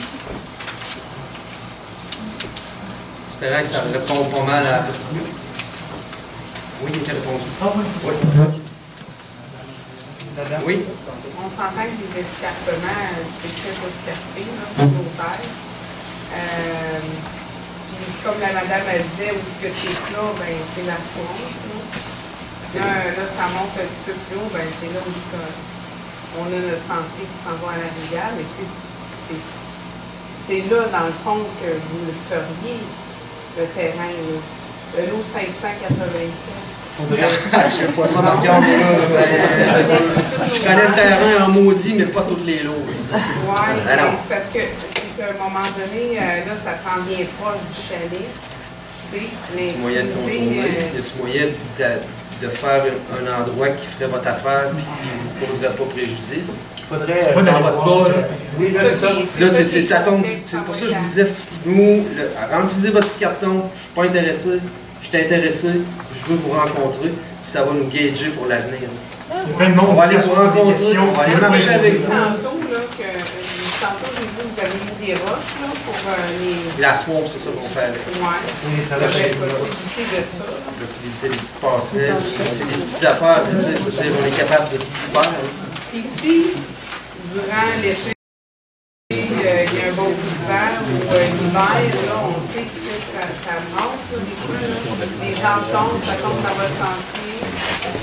J'espérais que ça répond pas mal à... Oui, il était répondu. Oui. On s'entend que les escarpements, c'est très escarpé pour nos terres. Puis comme la madame elle disait, où ce que c'est plat, ben, c'est la source. Là, ça monte un petit peu plus haut, ben, c'est là où on a notre sentier qui s'en va à la rivière. Mais c'est là, dans le fond, que vous le feriez, le terrain. Le lot 587. Je sais pas ça, ma regarde là. Je connais le terrain en maudit, mais pas tous les lots. Oui, c'est parce que c'est qu'à un moment donné, là, ça s'en vient proche du chalet. Tu sais, mais. Y a-tu moyen de faire un endroit qui ferait votre affaire et qui ne vous poserait pas préjudice? Faudrait dans votre cas. Oui, là, c'est ça. Là, ça tombe. C'est pour ça que je vous disais, nous, remplissez votre petit carton, je suis pas intéressé, je suis intéressé, je veux vous rencontrer, puis ça va nous gager pour l'avenir. On va aller vous rencontrer, on va aller marcher avec vous. Tantôt, j'ai vu que vous avez mis des roches là, pour les... La swamp, c'est ça qu'on fait avec. Oui. Vous avez la possibilité de ça. La possibilité des petites passerelles, c'est des petites affaires, tu sais, on est capable de tout faire. Ici, durant l'été, il y a un bon petit hiver ou l'hiver, là, on sait que ça brasse, des fois, les arbres tombent, ça tombe dans votre sentier.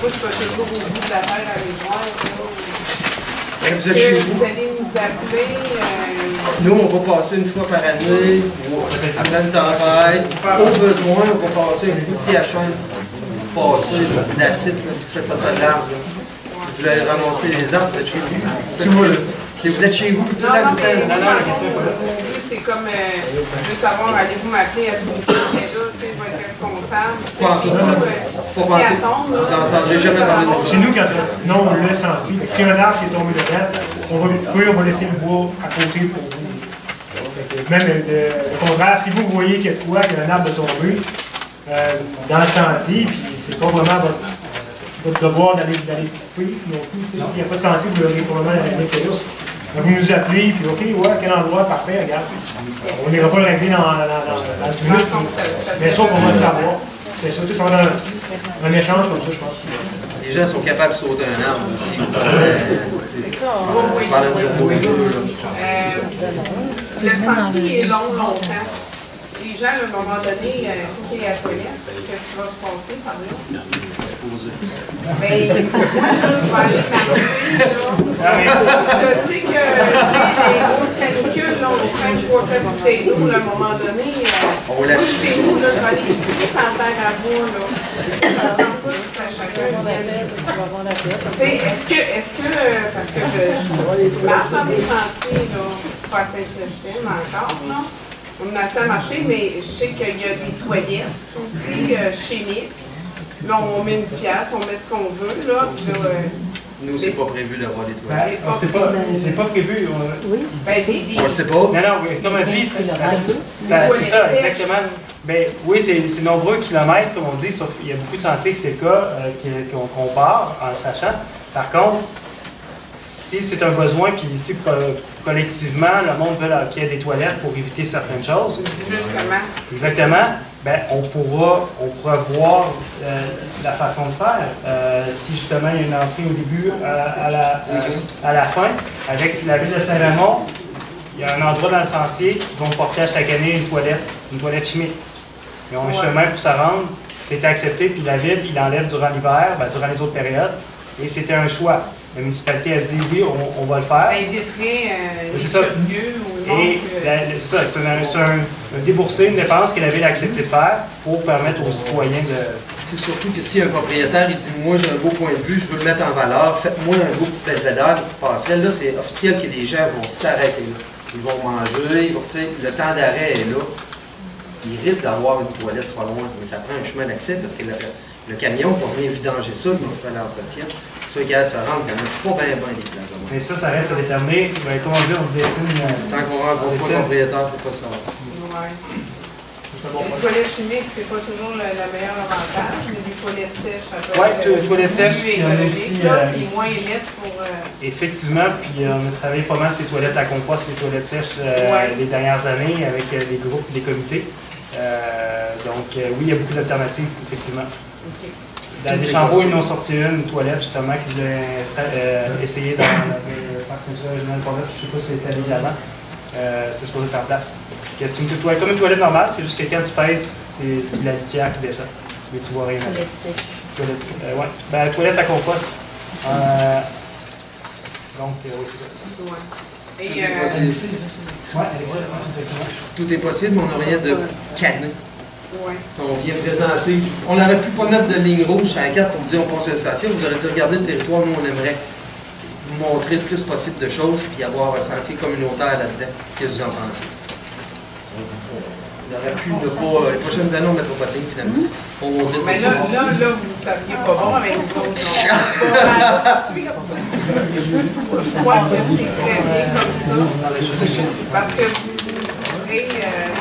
Moi, je peux toujours au bout de la terre aller voir. Vous êtes chez vous. Vous allez nous appeler. Nous, on va passer une fois par année, après une tempête. Au besoin, on va passer un petit hachon pour passer la petite, fait ça de l'arbre. Si vous voulez ramasser les arbres, vous êtes chez vous. Si vous êtes chez vous, tout le temps, mon but, c'est comme, je veux savoir, allez-vous m'appeler à tout le temps, là, tu sais, je vais être responsable. Si elle tombe, vous n'entendrez jamais parler de ça. C'est nous qui non, on l'a senti. Si un arbre qui est tombé dedans, on va laisser le bois à côté pour vous. Même le contraire, si vous voyez qu'il y a de quoi, qu'il y a un arbre de tombé dans le sentier, puis c'est pas vraiment votre devoir d'aller couper non plus. S'il n'y a pas de sentier, vous l'aurez probablement laissé là. Donc, vous nous appelez, puis OK, ouais, quel endroit, parfait, regarde. On n'ira pas le régler dans 10 minutes. Bien sûr qu'on va le savoir. C'est surtout ça va dans un échange comme ça, je pense. Les gens sont capables de sauter un arbre aussi. on parle de le sentier est long, longtemps. Les gens, à un moment donné, il faut qu'il y ait la toilette. Qu'est-ce qui va se passer par là? Mais il faut aller marcher. Je sais que les grosses canicules, on traîne 3 bouteilles d'eau, à un moment donné. On laisse. Chez nous, je vais aller ici, sans terre à bois. Ça ne tente pas à chacun. Tu sais, est-ce que, parce que je marche dans des sentiers, là, pas à Sainte-Christine encore, là. On a assez à marcher, mais je sais qu'il y a des toilettes aussi chimiques. Là, on met une pièce, on met ce qu'on veut, là. Puis là nous, c'est pas prévu d'avoir des toilettes. C'est pas prévu. Oui. On le sait pas. Non, comme on dit, c'est ça, exactement. Ben, oui, c'est nombreux kilomètres, comme on dit, sauf il y a beaucoup de sentiers que c'est le cas qu'on part en sachant. Par contre, si c'est un besoin, puis ici, collectivement, le monde veut qu'il y ait des toilettes pour éviter certaines choses. Justement. Exactement. Ben, on pourra voir la façon de faire. Si justement il y a une entrée au début, à la fin, avec la ville de Saint-Raymond, il y a un endroit dans le sentier qui vont porter à chaque année une toilette chimique. Ils ont un chemin pour se rendre. C'était accepté, puis la ville, il enlève durant l'hiver, durant les autres périodes, et c'était un choix. La municipalité a dit oui, on va le faire. Ça éviterait c'est lieu ou et c'est ça, c'est un déboursé, une dépense que la ville a accepté de faire pour permettre aux citoyens de. C'est surtout que si un propriétaire il dit moi j'ai un beau point de vue, je veux le mettre en valeur, faites-moi un beau petit belvédère, une petite passerelle, là c'est officiel que les gens vont s'arrêter là. Ils vont manger, le temps d'arrêt est là. Ils risquent d'avoir une toilette pas loin, mais ça prend un chemin d'accès parce que le camion pour venir vidanger ça, il va faire l'entretien. Ceux qui se rendent, il n'y a pas bien des places. Mais ça reste à déterminer. Comment dire, on dessine. Tant qu'on rencontre pas le propriétaire, il ne faut pas savoir. Ouais. Les toilettes chimiques, c'est pas toujours le meilleur avantage, mais des toilettes sèches, ça peut être les toilettes sèches, plus il y en a économiques, aussi, puis moins laides pour... Effectivement, puis on a travaillé pas mal ces toilettes à compost, ces toilettes sèches les dernières années avec des groupes, des comités. Donc oui, il y a beaucoup d'alternatives, effectivement. Dans les Chambeaux, ils nous ont sorti une toilette justement qu'ils voulaient essayer dans le parc naturel régional de Pont-Neuf. Je ne sais pas si c'était allé avant. C'était supposé être en place. C'est une toilette comme une toilette normale, c'est juste que quand tu pèses, c'est la litière qui descend. Mais tu vois rien. Toilette sèche. Ouais. Ben, toilette à compost. Donc, oui, c'est ça. Ouais. Tout est possible, on n'a rien de canon. Ouais. Si on vient présenter, on n'aurait pu pas mettre de ligne rouge à la carte pour dire on passe le sentier, vous aurez dit regardez le territoire, nous on aimerait vous montrer le plus possible de choses puis avoir un sentier communautaire là-dedans. Qu'est-ce que vous en pensez? On aurait pu ne pas. Les prochaines années, on ne mettra pas de ligne finalement. Mais là, vous ne saviez pas bon avec nous autres. Je crois que c'est très bien comme ça. Parce que vous serez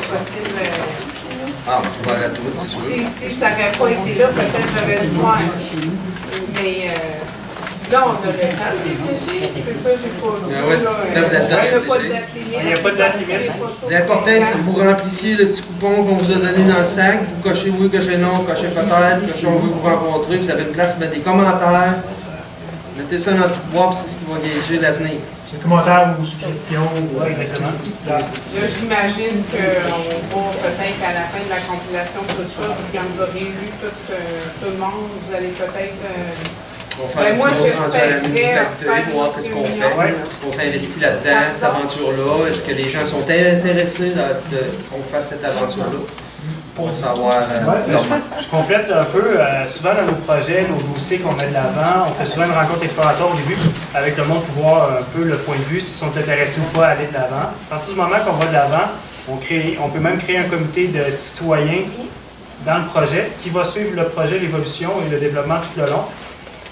possible. Ah, tu vas à la tour, c'est sûr. Si ça n'aurait pas été là, peut-être j'aurais dû voir. Mais là, on a le temps de réfléchir. C'est ça, j'ai pas. Là, vous êtes pas de date limite. Il n'y a pas de date limite. L'important, c'est que vous remplissiez le petit coupon qu'on vous a donné dans le sac. Vous cochez oui, cochez non, cochez peut-être, cochez on veut vous rencontrer. Vous avez une place pour mettre des commentaires. Mettez ça dans la petite boîte, c'est ce qui va gager l'avenir. Des commentaires ou suggestions. Oui, exactement. Là, j'imagine qu'on va peut-être à la fin de la compilation de tout ça, quand vous aurez lu tout le monde, vous allez peut-être... On va faire un petit mot rendu à la municipalité, voir ce qu'on fait, est-ce qu'on s'investit là-dedans, cette aventure-là, est-ce que les gens sont intéressés qu'on fasse cette aventure-là? Pour savoir... Je complète un peu. Souvent dans nos projets, nos dossiers qu'on met de l'avant, on fait souvent une rencontre exploratoire au début avec le monde pour voir un peu le point de vue, s'ils sont intéressés ou pas à aller de l'avant. À partir du moment qu'on va de l'avant, on peut même créer un comité de citoyens dans le projet qui va suivre le projet, l'évolution et le développement tout le long.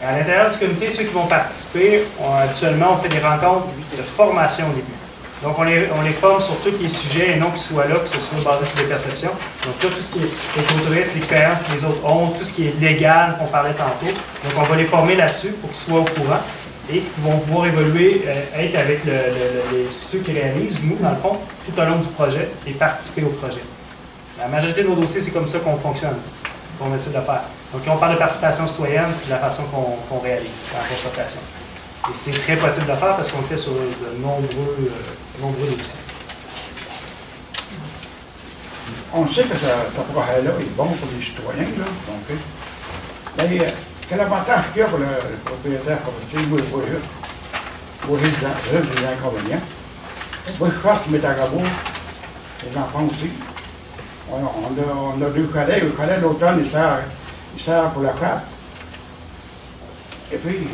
Et à l'intérieur du comité, ceux qui vont participer, habituellement, on fait des rencontres de formation au début. Donc, on les forme sur tous les sujets et non qu'ils soient là, que ce soit basé sur des perceptions. Donc, là, tout ce qui est écotourisme, l'expérience que les autres ont, tout ce qui est légal, qu'on parlait tantôt. Donc, on va les former là-dessus pour qu'ils soient au courant et qu'ils vont pouvoir évoluer, être avec ceux qui réalisent, nous, dans le fond, tout au long du projet et participer au projet. La majorité de nos dossiers, c'est comme ça qu'on fonctionne, qu'on essaie de faire. Donc, on parle de participation citoyenne et de la façon qu'on réalise la concertation. Et c'est très possible de faire parce qu'on le fait sur de nombreux dossiers. On sait que ce projet-là est bon pour les citoyens, là. Donc, mais quel avantage qu'il y a pour le propriétaire forestier? Moi, j'ai des inconvénients. Moi, je pense que Métagabo, les enfants aussi. On a deux chalets. Le chalet d'automne, il sert pour la chasse. Et puis,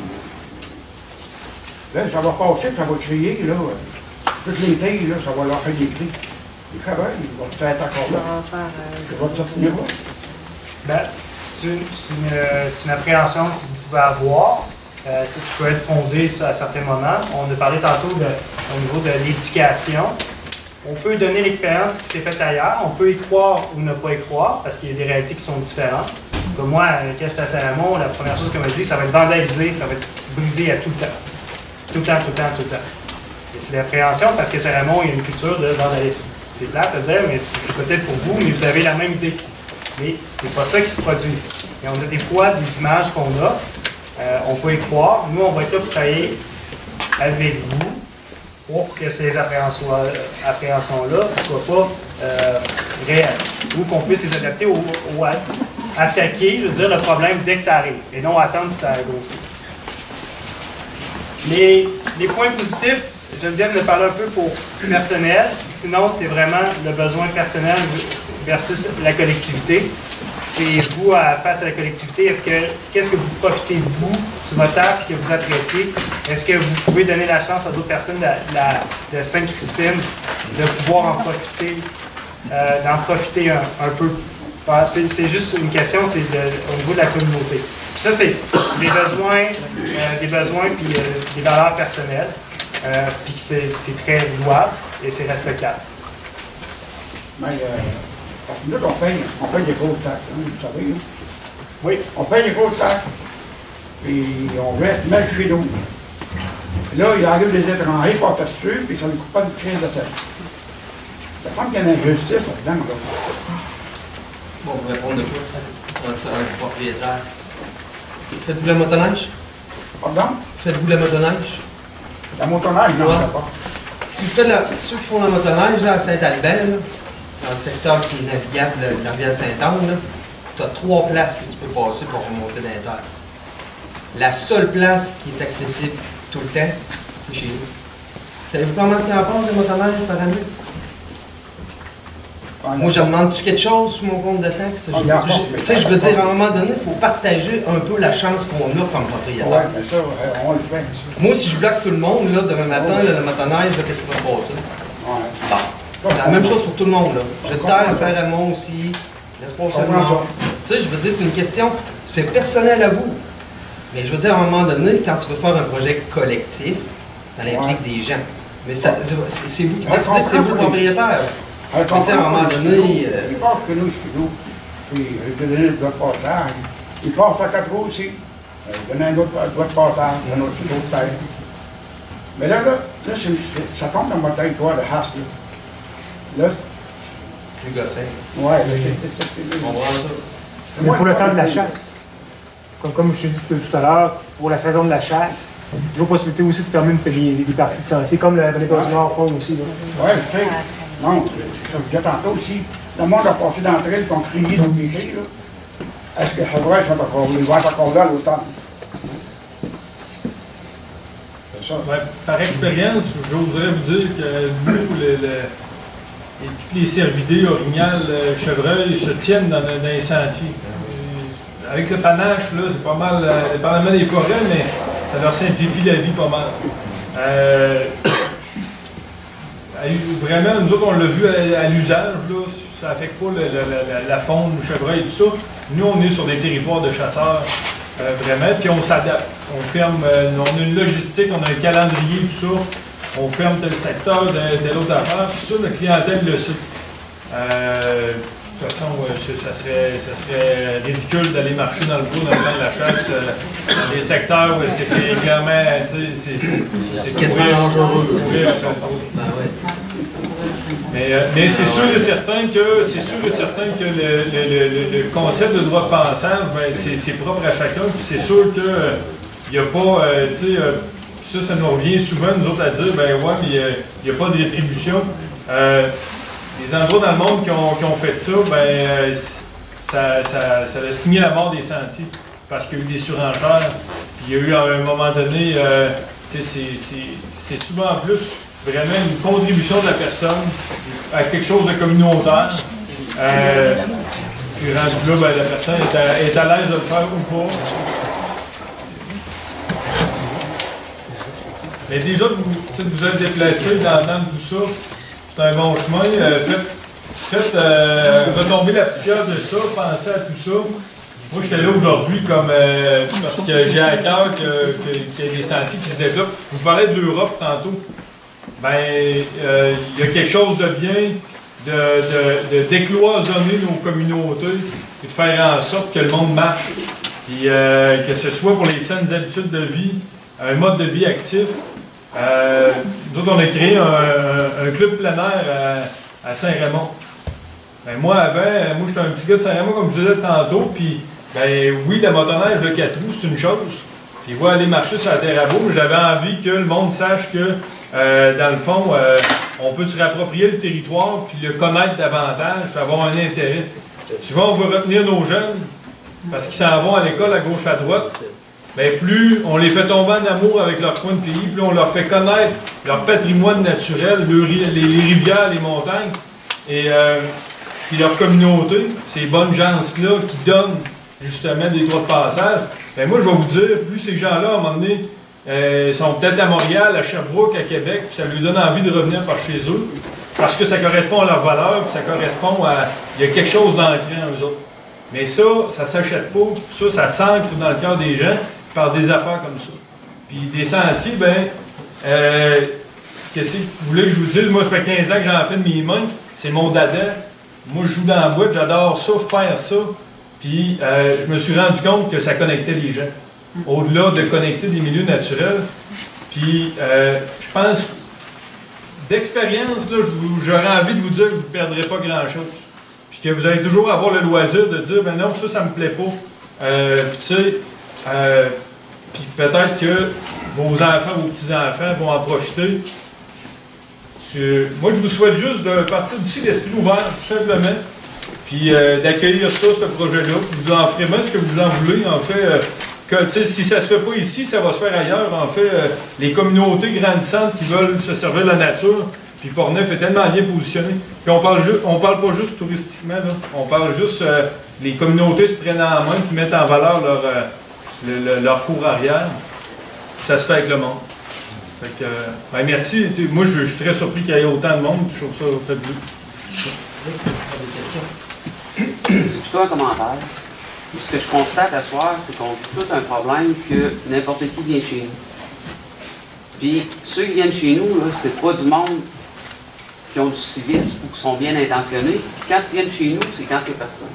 là, ça va passer, ça va crier, là. Toutes les filles, là, ça va leur faire des cris. Ils travaillent, ils vont peut-être encore là. Ils vont te tenir là. Ben, c'est une appréhension que vous pouvez avoir, c'est qui peut être fondée à certains moments. On a parlé tantôt au niveau de l'éducation. On peut donner l'expérience qui s'est faite ailleurs, on peut y croire ou ne pas y croire, parce qu'il y a des réalités qui sont différentes. Comme moi, quand j'étais à Saint-Raymond, la première chose qu'on m'a dit, ça va être vandalisé, ça va être brisé à tout le temps. Tout le temps, tout le temps, tout le temps. Et c'est l'appréhension parce que Saint-Raymond, il y a une culture de vandalisme. C'est plate à dire, mais c'est peut-être pour vous, mais vous avez la même idée. Mais c'est pas ça qui se produit. Et on a des fois des images qu'on a, on peut y croire. Nous, on va être là pour travailler avec vous pour que ces appréhensions-là ne soient pas réelles. Ou qu'on puisse les adapter ou attaquer, je veux dire, le problème dès que ça arrive, et non attendre que ça grossisse. Les points positifs, Geneviève me parler un peu pour personnel, sinon c'est vraiment le besoin personnel versus la collectivité. C'est vous face à la collectivité, qu'est-ce que vous profitez vous sur votre table et que vous appréciez? Est-ce que vous pouvez donner la chance à d'autres personnes de Sainte-Christine de pouvoir en profiter, d'en profiter un peu? C'est juste une question, c'est au niveau de la communauté. Puis ça, c'est des besoins puis des valeurs personnelles, puis c'est très louable et c'est respectable. Mais Parce que nous, on paye des grosses taxes, hein, vous savez. Hein? Oui. On paye des grosses taxes. Puis on reste même chez nous. Là, il arrive des étrangers, ils partent dessus, puis ça ne coûte pas de crise de tête. Ça semble qu'il y a une injustice là-dedans. Là. Bon, pour répondre de quoi? Notre propriétaire. Faites-vous la motoneige? Pardon? Faites-vous la motoneige? La motoneige, non, ça pas. Si vous faites ceux qui font la motoneige là, à Saint-Albert, dans le secteur qui est navigable de la rivière Sainte-Anne, tu as 3 places que tu peux passer pour remonter dans les terres. La seule place qui est accessible tout le temps, c'est chez nous. Savez-vous comment ça en passe des motoneiges par année? Moi, je demande-tu quelque chose sur mon compte de taxes? Je veux dire, à un moment donné, il faut partager un peu la chance qu'on a comme propriétaire. Ouais, mais ça, on le fait. Moi, si je bloque tout le monde, là, demain matin, là, le motoneige, qu'est-ce qui va passer? Bon. C'est la même chose pour tout le monde. Là. Je terre à Saint-Raymond aussi. Responsablement. Tu sais, je veux dire, c'est une question, c'est personnel à vous. Mais je veux dire, à un moment donné, quand tu veux faire un projet collectif, ça implique des gens. Mais c'est vous qui décidez, c'est vous le propriétaire. Mais tu sais, à un moment donné... Il passe que nous, chez nous. Puis, je vais donner le droit de passage. Il passe à 4 roues aussi. Je donne un autre droit de passage, un autre terre. Mais là, ça tombe dans mon territoire de Haas. Là. Plus gossé. Ouais, on voit ça. Mais pour le temps de la chasse, comme je t'ai dit tout à l'heure, pour la saison de la chasse, toujours possibilité aussi de fermer des parties de sentier, comme les Vallée du Nord font aussi. Oui, tu sais, non, ça vous dit tantôt aussi, le monde a passé d'entre elles, ils ont crié dans les grilles, là. Est-ce que ça va être encore là à l'automne? C'est ça. Ouais, par expérience, j'oserais vous dire que nous, et tous les cervidés, orignales, chevreuils se tiennent dans les sentiers. Avec le panache, là, c'est pas mal, dépendamment des forêts, mais ça leur simplifie la vie pas mal. Vraiment, nous autres, on l'a vu à l'usage, là, ça n'affecte pas la faune, le chevreuil et tout ça. Nous, on est sur des territoires de chasseurs, vraiment, puis on s'adapte. On ferme, on a une logistique, on a un calendrier, tout ça. On ferme tel secteur, telle autre affaire, puis ça, la clientèle le sait. De toute façon, ça serait ridicule d'aller marcher dans le bois dans le temps de la chasse, dans les secteurs où est-ce que c'est clairement, tu sais, c'est quasiment dangereux. Mais c'est sûr et certain que le concept de droit de passage, ben, c'est propre à chacun, puis c'est sûr qu'il n'y a pas, tu sais, ça nous revient souvent, nous autres, à dire, ben ouais, mais il n'y a pas de rétribution. Les endroits dans le monde qui ont fait ça, ben, ça a signé la mort des sentiers, parce qu'il y a eu des surenchères, puis il y a eu à un moment donné, c'est souvent plus vraiment une contribution de la personne à quelque chose de communautaire. Puis rendu là, ben, la personne est à l'aise de le faire ou pas. Mais déjà, vous êtes déplacé dans tout ça, c'est un bon chemin. Faites retomber la poussière de ça, pensez à tout ça. Moi, j'étais là aujourd'hui comme parce que j'ai à cœur qu'il y ait des sentiers qui se développent. Je vous parlais de l'Europe tantôt. Ben, il y a quelque chose de bien de décloisonner nos communautés et de faire en sorte que le monde marche. Puis que ce soit pour les saines habitudes de vie, un mode de vie actif. Nous autres, on a créé un club plein air à Saint-Raymond. Ben, moi, j'étais un petit gars de Saint-Raymond, comme je disais tantôt, puis ben, oui, la motoneige de 4 roues, c'est une chose. Puis il va aller marcher sur la terre à beau, mais j'avais envie que le monde sache que, dans le fond, on peut se réapproprier le territoire, puis le connaître davantage, puis avoir un intérêt. Souvent, on veut retenir nos jeunes, parce qu'ils s'en vont à l'école à gauche, à droite. Bien, plus on les fait tomber en amour avec leur coin de pays, plus on leur fait connaître leur patrimoine naturel, les rivières, les montagnes, et puis leur communauté, ces bonnes gens-là qui donnent justement des droits de passage. Bien, moi, je vais vous dire, plus ces gens-là, à un moment donné, sont peut-être à Montréal, à Sherbrooke, à Québec, puis ça leur donne envie de revenir par chez eux, parce que ça correspond à leurs valeurs, puis ça correspond à... Il y a quelque chose d'ancré en eux autres. Mais ça ne s'achète pas. Ça s'ancre dans le cœur des gens par des affaires comme ça. Puis des sentiers, ben, qu'est-ce que vous voulez que je vous dise? Moi, ça fait 15 ans que j'en fais de mes mains. C'est mon dada. moi, je joue dans la boîte, j'adore ça, faire ça. Puis, je me suis rendu compte que ça connectait les gens. Au-delà de connecter des milieux naturels. Puis, je pense, d'expérience, j'aurais envie de vous dire que vous ne perdrez pas grand-chose. Puis que vous allez toujours avoir le loisir de dire, ben non, ça me plaît pas. Puis, tu sais, puis peut-être que vos enfants, vos petits-enfants vont en profiter. Moi, je vous souhaite juste de partir d'ici l'esprit ouvert, tout simplement. Puis d'accueillir ça, ce projet-là. Vous en ferez même ce que vous en voulez. En fait, si ça ne se fait pas ici, ça va se faire ailleurs. En fait, les communautés grandissantes qui veulent se servir de la nature, puis Portneuf est tellement bien positionné. Puis on parle pas juste touristiquement, là. On parle juste, les communautés se prennent en main, puis mettent en valeur leur cours arrière. Ça se fait avec le monde. Fait que, ben merci. Moi, je suis très surpris qu'il y ait autant de monde. Je trouve ça fabuleux. Des questions? C'est plutôt un commentaire. Ce que je constate à ce soir, c'est qu'on a tout un problème que n'importe qui vient chez nous. Puis ceux qui viennent chez nous, c'est pas du monde qui ont du civisme ou qui sont bien intentionnés. Puis quand ils viennent chez nous, c'est quand c'est personne.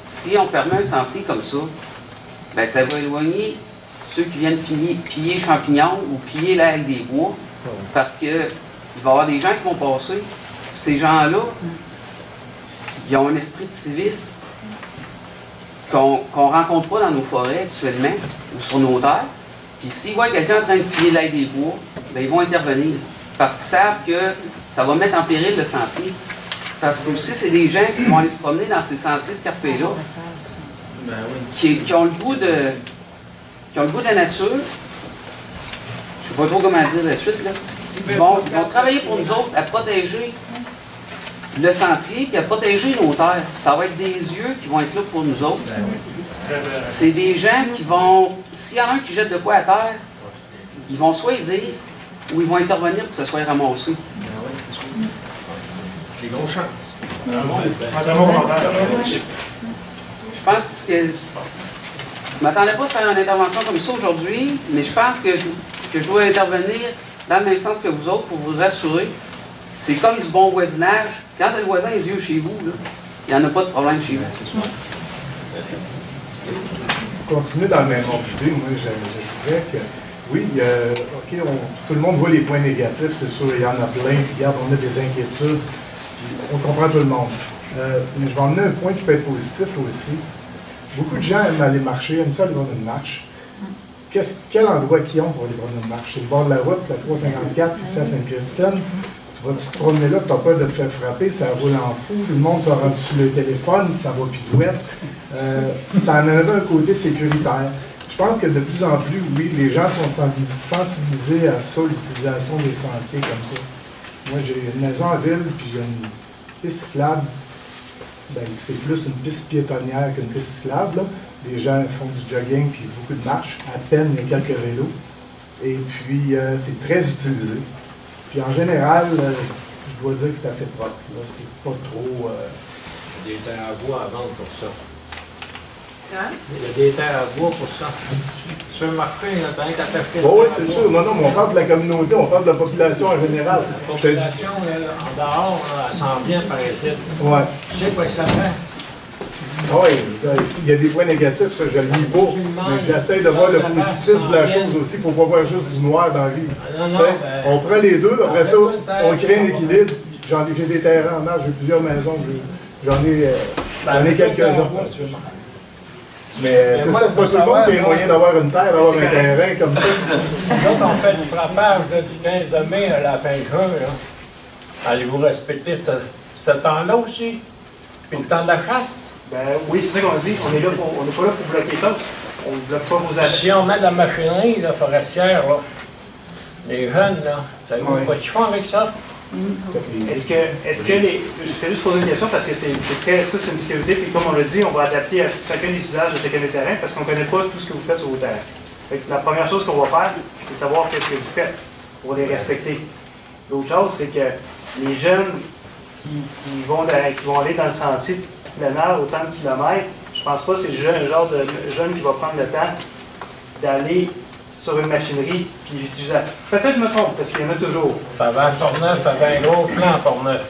Si on permet un sentier comme ça, ben ça va éloigner ceux qui viennent piller champignons ou piller l'air avec des bois, parce que il va y avoir des gens qui vont passer. Ces gens-là, ils ont un esprit de civisme qu'on ne rencontre pas dans nos forêts actuellement ou sur nos terres. Puis s'ils voient quelqu'un en train de piller l'air des bois, bien, ils vont intervenir. Parce qu'ils savent que ça va mettre en péril le sentier. Parce que aussi, c'est des gens qui vont aller se promener dans ces sentiers escarpés-là, qui ont le goût de la nature. Je ne sais pas trop comment dire la suite, là. Ils vont travailler pour nous autres à protéger le sentier puis à protéger nos terres. Ça va être des yeux qui vont être là pour nous autres. C'est des gens qui vont, s'il y en a un qui jette de quoi à terre, ils vont soit y dire ou ils vont intervenir pour que ça soit ramassé. Des grosses chances. Je pense que je ne m'attendais pas à faire une intervention comme ça aujourd'hui, mais je pense que je dois intervenir dans le même sens que vous autres pour vous rassurer. C'est comme du bon voisinage. Quand le voisin est yeux chez vous, il n'y en a pas de problème chez vous. Continuer dans le même ordre d'idée, moi, j'ajouterais que oui, OK, tout le monde voit les points négatifs, c'est sûr, il y en a plein, puis regarde, on a des inquiétudes, puis on comprend tout le monde. Mais je vais emmener un point qui peut être positif aussi. Beaucoup de gens aiment aller marcher, aiment ça aller voir une marche. Quel endroit qu'ils ont pour aller voir une marche? C'est le bord de la route, la 354, ici à Sainte-Christine. Tu vas te promener là, tu as peur de te faire frapper, ça roule en fou, tout le monde se rend sur le téléphone, ça va pitouette. Ça en a un côté sécuritaire. Je pense que de plus en plus, oui, les gens sont sensibilisés à ça, l'utilisation des sentiers comme ça. Moi, j'ai une maison en ville, puis j'ai une piste cyclable. Ben, c'est plus une piste piétonnière qu'une piste cyclable, là. Les gens font du jogging, puis beaucoup de marches. À peine, il y a quelques vélos. Et puis, c'est très utilisé. Puis en général, je dois dire que c'est assez propre. C'est pas trop... Il y a des terres à bois à vendre pour ça. Hein? Il y a des terres à bois pour ça. Sur le marché, il y en a pas un qui a fait. Oui, c'est sûr. Non, mais on parle de la communauté, on parle de la population en général. La population, en dehors, elle sent bien par ici. Ouais. Tu sais quoi ça fait? Oui, il y a des points négatifs, ça, je le nie pas. Mais j'essaie de voir le positif de la chose aussi. Il ne faut pas voir juste du noir dans la vie. On prend les deux, après ça, on crée un équilibre. J'ai des terrains en marche, j'ai plusieurs maisons, j'en ai quelques-uns. Mais c'est ça, c'est pas tout le monde qui a moyen d'avoir une terre, d'avoir un terrain comme ça. Nous autres, on fait du frappage du 15 de mai à la fin juin. Allez-vous respecter ce temps-là aussi? Puis le temps de la chasse? Ben oui, c'est ça qu'on dit. On n'est pas là pour bloquer les choses. On ne bloque pas vos affaires. Si on met de la machinerie là, forestière, là, les jeunes, là, savez-vous quoi ils font avec ça? Est-ce que les... Je fais juste poser une question parce que c'est une sécurité, puis comme on l'a dit, on va adapter à chacun des usages de chacun des terrains parce qu'on ne connaît pas tout ce que vous faites sur vos terrains. Fait que la première chose qu'on va faire, c'est de savoir qu'est-ce que vous faites pour les respecter. L'autre chose, c'est que les jeunes qui vont aller dans le sentier plein air autant de kilomètres, je pense pas que c'est le genre de jeune qui va prendre le temps d'aller sur une machinerie puis utiliser. Peut-être que je me trompe, parce qu'il y en a toujours. Avant Portneuf, avait un gros plan Portneuf.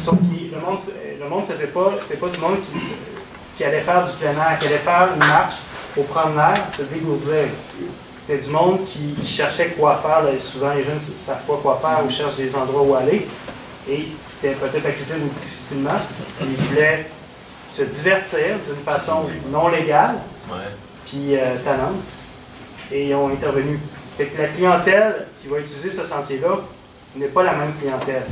Sauf que le monde, le monde faisait pas, c'est pas du monde qui allait faire du plein air, qui allait faire une marche pour prendre l'air, se dégourdir. C'était du monde qui cherchait quoi faire. Là. Souvent, les jeunes ne savent pas quoi faire ou cherchent des endroits où aller. Et c'était peut-être accessible ou difficilement. Ils voulaient se divertir d'une façon non légale, puis tannante. Et ils ont intervenu. Fait que la clientèle qui va utiliser ce sentier-là n'est pas la même clientèle.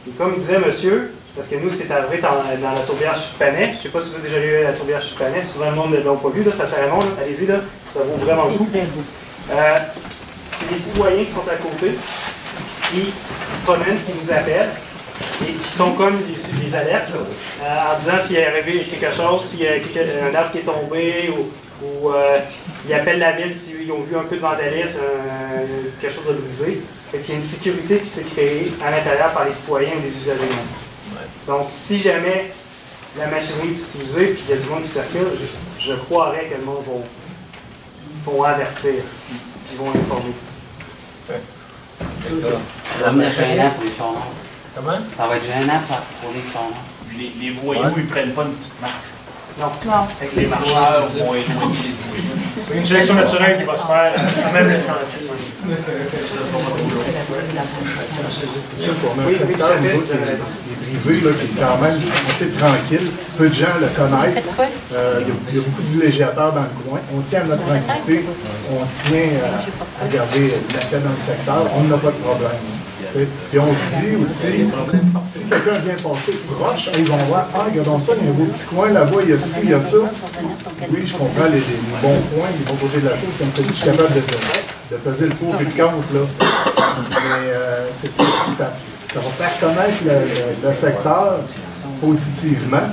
Et comme disait monsieur, parce que nous, c'est arrivé dans la tourbière Chupanais. Je ne sais pas si vous avez déjà lu la tourbière Chupanais. Souvent, le monde ne l'a pas vu. C'est à Saint-Raymond. Allez-y, là. Ça vaut vraiment le coup. C'est les citoyens qui sont à côté, qui se promènent, qui nous appellent, et qui sont comme des alertes, en disant s'il est arrivé quelque chose, s'il y a un arbre qui est tombé, ou ils appellent la ville s'ils ont vu un peu de vandalisme, quelque chose de brisé. Fait qu'il y a une sécurité qui s'est créée à l'intérieur par les citoyens et les usagers. Donc, si jamais la machinerie est utilisée et qu'il y a du monde qui circule, je croirais que le monde va avertir et vont informer. Ça va être gênant pour les tournois. Comment? Ça va être gênant pour les tournois. Les voyous, ils prennent pas une petite marche. Non. Avec les marcheurs vont être loin d'ici. C'est une sélection naturelle qui va se faire, même le sentier. C'est sûr qu'on a un secteur qui est privé, là, qui est quand même assez tranquille. Peu de gens le connaissent. Il y a beaucoup de villégiateurs dans le coin. On tient à notre tranquillité, on tient à garder la paix dans le secteur. On n'a pas de problème. Puis on se dit aussi, si quelqu'un vient passer proche, ils vont voir, ah, regardons ça, il y a un beau petit coin là-bas, il y a ci, il y a ça. Oui, je comprends les bons points, les bons côtés de la chose, comme tu dis, je suis capable de peser le pour et le contre, là. Mais ça va faire connaître le secteur positivement.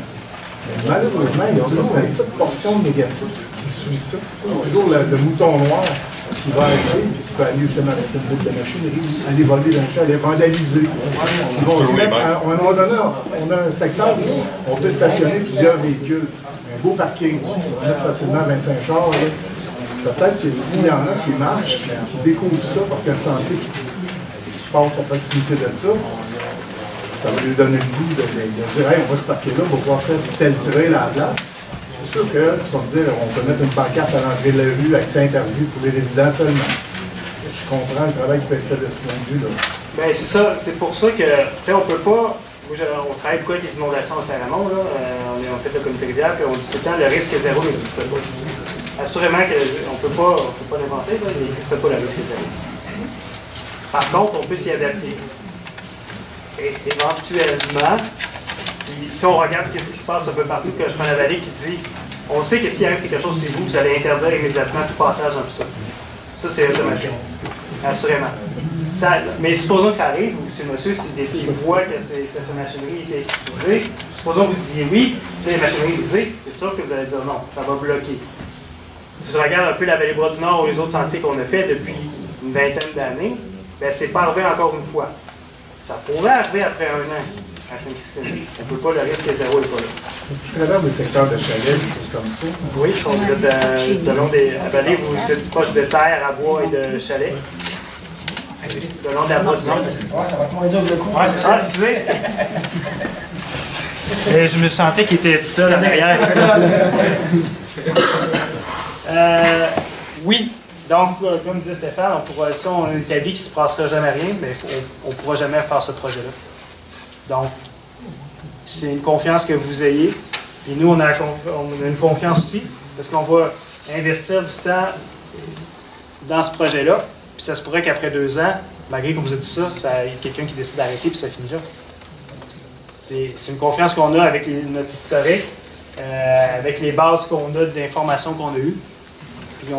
Mais malheureusement, il y a toujours une petite portion négative qui suit ça. Il y a toujours le mouton noir qui va arriver, puis qui peut aller justement avec une boucle de machinerie, aller voler d'un chat, aller vandaliser. Ils vont se mettre, à un moment donné, on a un secteur où on peut stationner plusieurs véhicules. Un beau parking, on peut mettre facilement 25 chars. Peut-être que s'il y en a qui marchent, qui découvrent ça, parce que le sentier passe à proximité de ça, ça va lui donner le goût de dire hey, on va se parquer là, on va pouvoir faire tel trail à la place. C'est sûr que, tu vas me dire, on peut mettre une pancarte à l'entrée de la rue, accès interdit pour les résidents seulement. Je comprends le travail qui peut être fait de ce point de vue-là. Bien, c'est ça. C'est pour ça que, tu sais, on peut pas. On travaille beaucoup avec les inondations à Saint-Raymond, là. On fait le comité rivière, puis on dit tout le temps le risque zéro n'existe pas. Assurément qu'on ne peut pas l'inventer, il n'existe pas le risque zéro. Par contre, on peut s'y adapter. Et éventuellement, si on regarde ce qui se passe un peu partout, que je prends la vallée qui dit, on sait que s'il arrive quelque chose chez vous, vous allez interdire immédiatement tout passage dans tout ça. Ça, c'est automatique. Assurément. Mais supposons que ça arrive, ou si le monsieur s'il voit que cette machinerie est utilisée, supposons que vous disiez oui, les machineries utilisées, c'est sûr que vous allez dire non, ça va bloquer. Si je regarde un peu la vallée Bras du Nord ou les autres sentiers qu'on a fait depuis une vingtaine d'années, ben c'est pas arrivé encore une fois. Ça pourrait arriver après un an à Sainte-Christine. On peut pas, le risque zéro n'est pas là. Est-ce qu'il traverse des secteurs de chalets, des choses comme ça? Oui, quand vous êtes de long des vallées, vous êtes proche de terre, à bois et de chalets. Le long de la Bras du Nord. Ça va moins dur de coup. Ouais, c'est ça, excusez. Et je me sentais qu'il était tout seul en arrière. Oui. Donc, comme disait Stéphane, on a une cabine qui ne se passera jamais rien, mais on ne pourra jamais faire ce projet-là. Donc, c'est une confiance que vous ayez. Et nous, on a une confiance aussi, parce qu'on va investir du temps dans ce projet-là. Puis ça se pourrait qu'après 2 ans, malgré qu'on vous ait dit ça, il y a quelqu'un qui décide d'arrêter, puis ça finit là. C'est une confiance qu'on a avec notre historique, avec les bases qu'on a d'informations qu'on a eues. Puis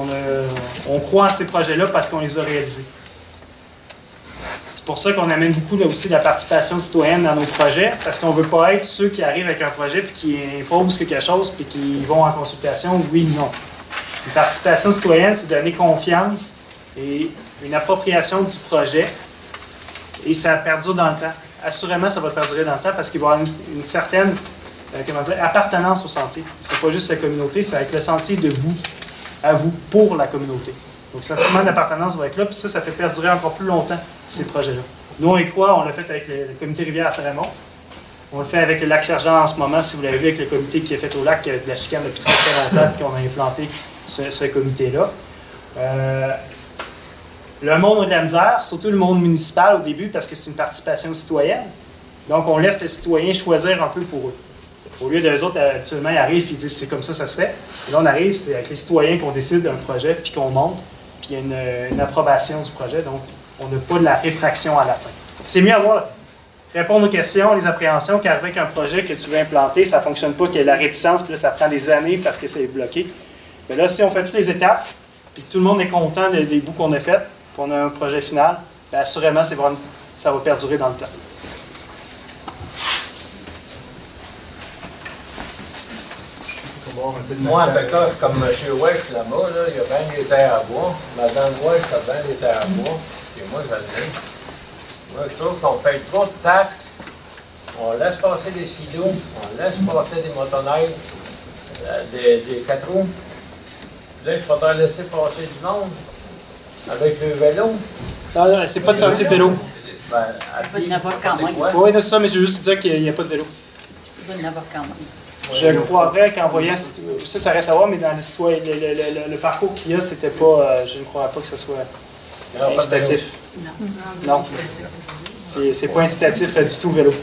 on croit en ces projets-là parce qu'on les a réalisés. C'est pour ça qu'on amène beaucoup là, aussi de la participation citoyenne dans nos projets, parce qu'on ne veut pas être ceux qui arrivent avec un projet puis qui imposent quelque chose puis qui vont en consultation, oui, non. Une participation citoyenne, c'est donner confiance et une appropriation du projet, et ça perdure dans le temps. Assurément, ça va perdurer dans le temps parce qu'il va y avoir une certaine appartenance au sentier. Ce ne sera pas juste la communauté, ça va être le sentier de vous, à vous, pour la communauté. Donc, le sentiment d'appartenance va être là, puis ça fait perdurer encore plus longtemps ces projets-là. Nous, on y croit, on l'a fait avec le comité Rivière à Saint-Raymond. On le fait avec le lac Sergent en ce moment, si vous l'avez vu avec le comité qui est fait au lac, de la chicane depuis très très longtemps, qu'on a implanté ce comité-là. Le monde a de la misère, surtout le monde municipal au début, parce que c'est une participation citoyenne. Donc, on laisse les citoyens choisir un peu pour eux. Au lieu d'eux autres, habituellement, ils arrivent et ils disent c'est comme ça se fait. Et là, on arrive, c'est avec les citoyens qu'on décide d'un projet, puis qu'on monte, puis il y a une approbation du projet. Donc, on n'a pas de la réfraction à la fin. C'est mieux avoir répondre aux questions, les appréhensions, qu'avec un projet que tu veux implanter, ça ne fonctionne pas, qu'il y a la réticence, puis là, ça prend des années parce que c'est bloqué. Mais là, si on fait toutes les étapes, puis que tout le monde est content des bouts qu'on a faits, puis on a un projet final, bien, assurément, ça va perdurer dans le temps. Moi, en tout cas, comme M. Wesh là-bas, là, il y a bien des terres à bois. Madame Wesh a bien des terres à bois. Et moi, je le dis. Moi, je trouve qu'on paye trop de taxes. On laisse passer des silos, on laisse passer des motoneiges, des 4 roues. Là, il faudrait laisser passer du monde avec le vélo. Non, c'est pas de sentier de vélo. Ben, Il va y en avoir quand même. Oui, c'est ça, mais je veux juste dire qu'il n'y a pas de vélo. Il va y en avoir quand même. Je croirais qu'en voyant, ça reste à voir, mais dans l'histoire, le parcours qu'il y a, c'était pas, je ne crois pas que ce soit incitatif. Non. C'est pas incitatif du tout, vélo.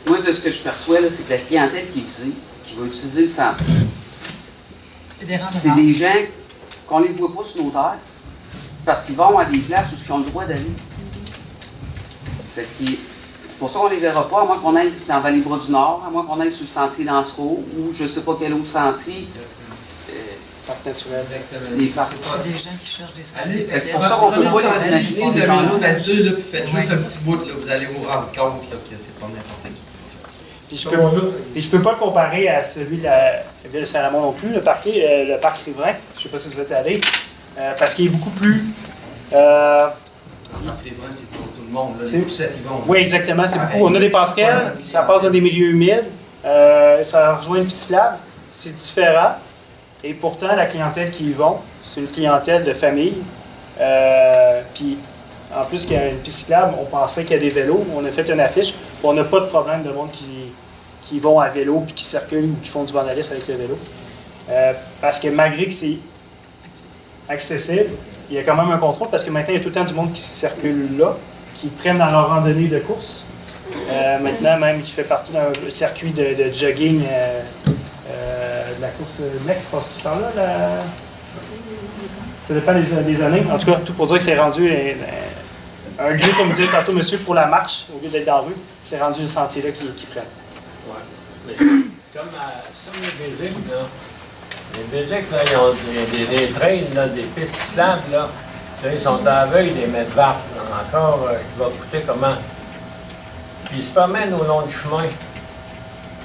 Moi, de ce que je perçois, c'est que la clientèle qui est visée, qui va utiliser le sentier, c'est des gens qu'on ne les voit pas sur nos terres, parce qu'ils vont à des places où ils ont le droit d'aller. C'est pour ça qu'on ne les verra pas, à moins qu'on aille dans Vallée-Bras du Nord, à moins qu'on aille sur le sentier d'Ansereau, ou je ne sais pas quel autre sentier. Parc naturel. Des parcs. C'est des gens qui cherchent des sentiers. C'est pour ça qu'on ne peut pas les imaginer, ces de gens-là. municipalité, là, puis faites juste un petit bout, là, vous allez vous rendre compte là, que c'est pas n'importe qui va faire ça. Puis je peux pas le comparer à celui de la ville de Saint-Ramon non plus, le parc riverain, je ne sais pas si vous êtes allé, parce qu'il est beaucoup plus... Le parc riverain, c'est pour tout le monde. Là, c'est- les poussettes, ils vont. Oui, exactement, c'est beaucoup. On a des passerelles, ça passe dans des milieux humides, ça rejoint une piste cyclable, c'est différent. Et pourtant, la clientèle qui y vont, c'est une clientèle de famille. Puis, en plus qu'il y a une piste cyclable, on pensait qu'il y a des vélos. On a fait une affiche. On n'a pas de problème de monde qui vont à vélo, puis qui circulent ou qui font du vandalisme avec le vélo. Parce que malgré que c'est accessible, il y a quand même un contrôle, parce que maintenant, il y a tout le temps du monde qui circule là, qui prennent dans leur randonnée de course. Maintenant, même, qui fait partie d'un circuit de jogging. De la course mec, tu parles là? Ça dépend des années. En tout cas, tout pour dire que c'est rendu un lieu, comme disait tantôt monsieur, pour la marche, au lieu d'être dans la rue, c'est rendu le sentier là qui prennent. Ouais. Mais comme les Béziques, là. Les Béziques, là, ils ont des trails, là, des pistes cyclables, là. Ils sont à la veille des mètres vartes, encore, qui va coûter comment? Puis ils se promènent au long du chemin.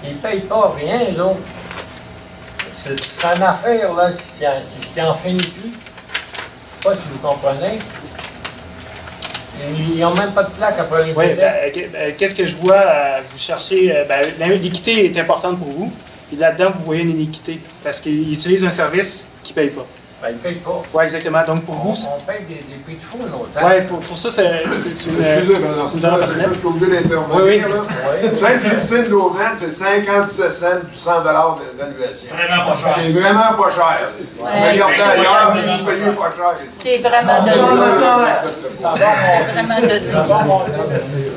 Ils ne payent pas rien, les autres. C'est une affaire, là, qui en finit plus. Je ne sais pas si vous comprenez. Ils n'ont même pas de plaque après les Oui, qu'est-ce que je vois? Vous cherchez... l'équité est importante pour vous. Et là-dedans, vous voyez une inéquité. Parce qu'ils utilisent un service qui ne paye pas. Ben, ils ne payent pas. Oui, exactement. Donc, pour vous... On paye des prix de fou, longtemps. Oui, pour ça, c'est une valeur personnelle. Je suis obligé d'intervenir. Oui. Sainte-Christine d'Auvergne, c'est 57 cents du 100 d'évaluation. Vraiment pas cher. C'est vraiment pas cher. Regardez ailleurs, mais vous payez pas cher. C'est vraiment de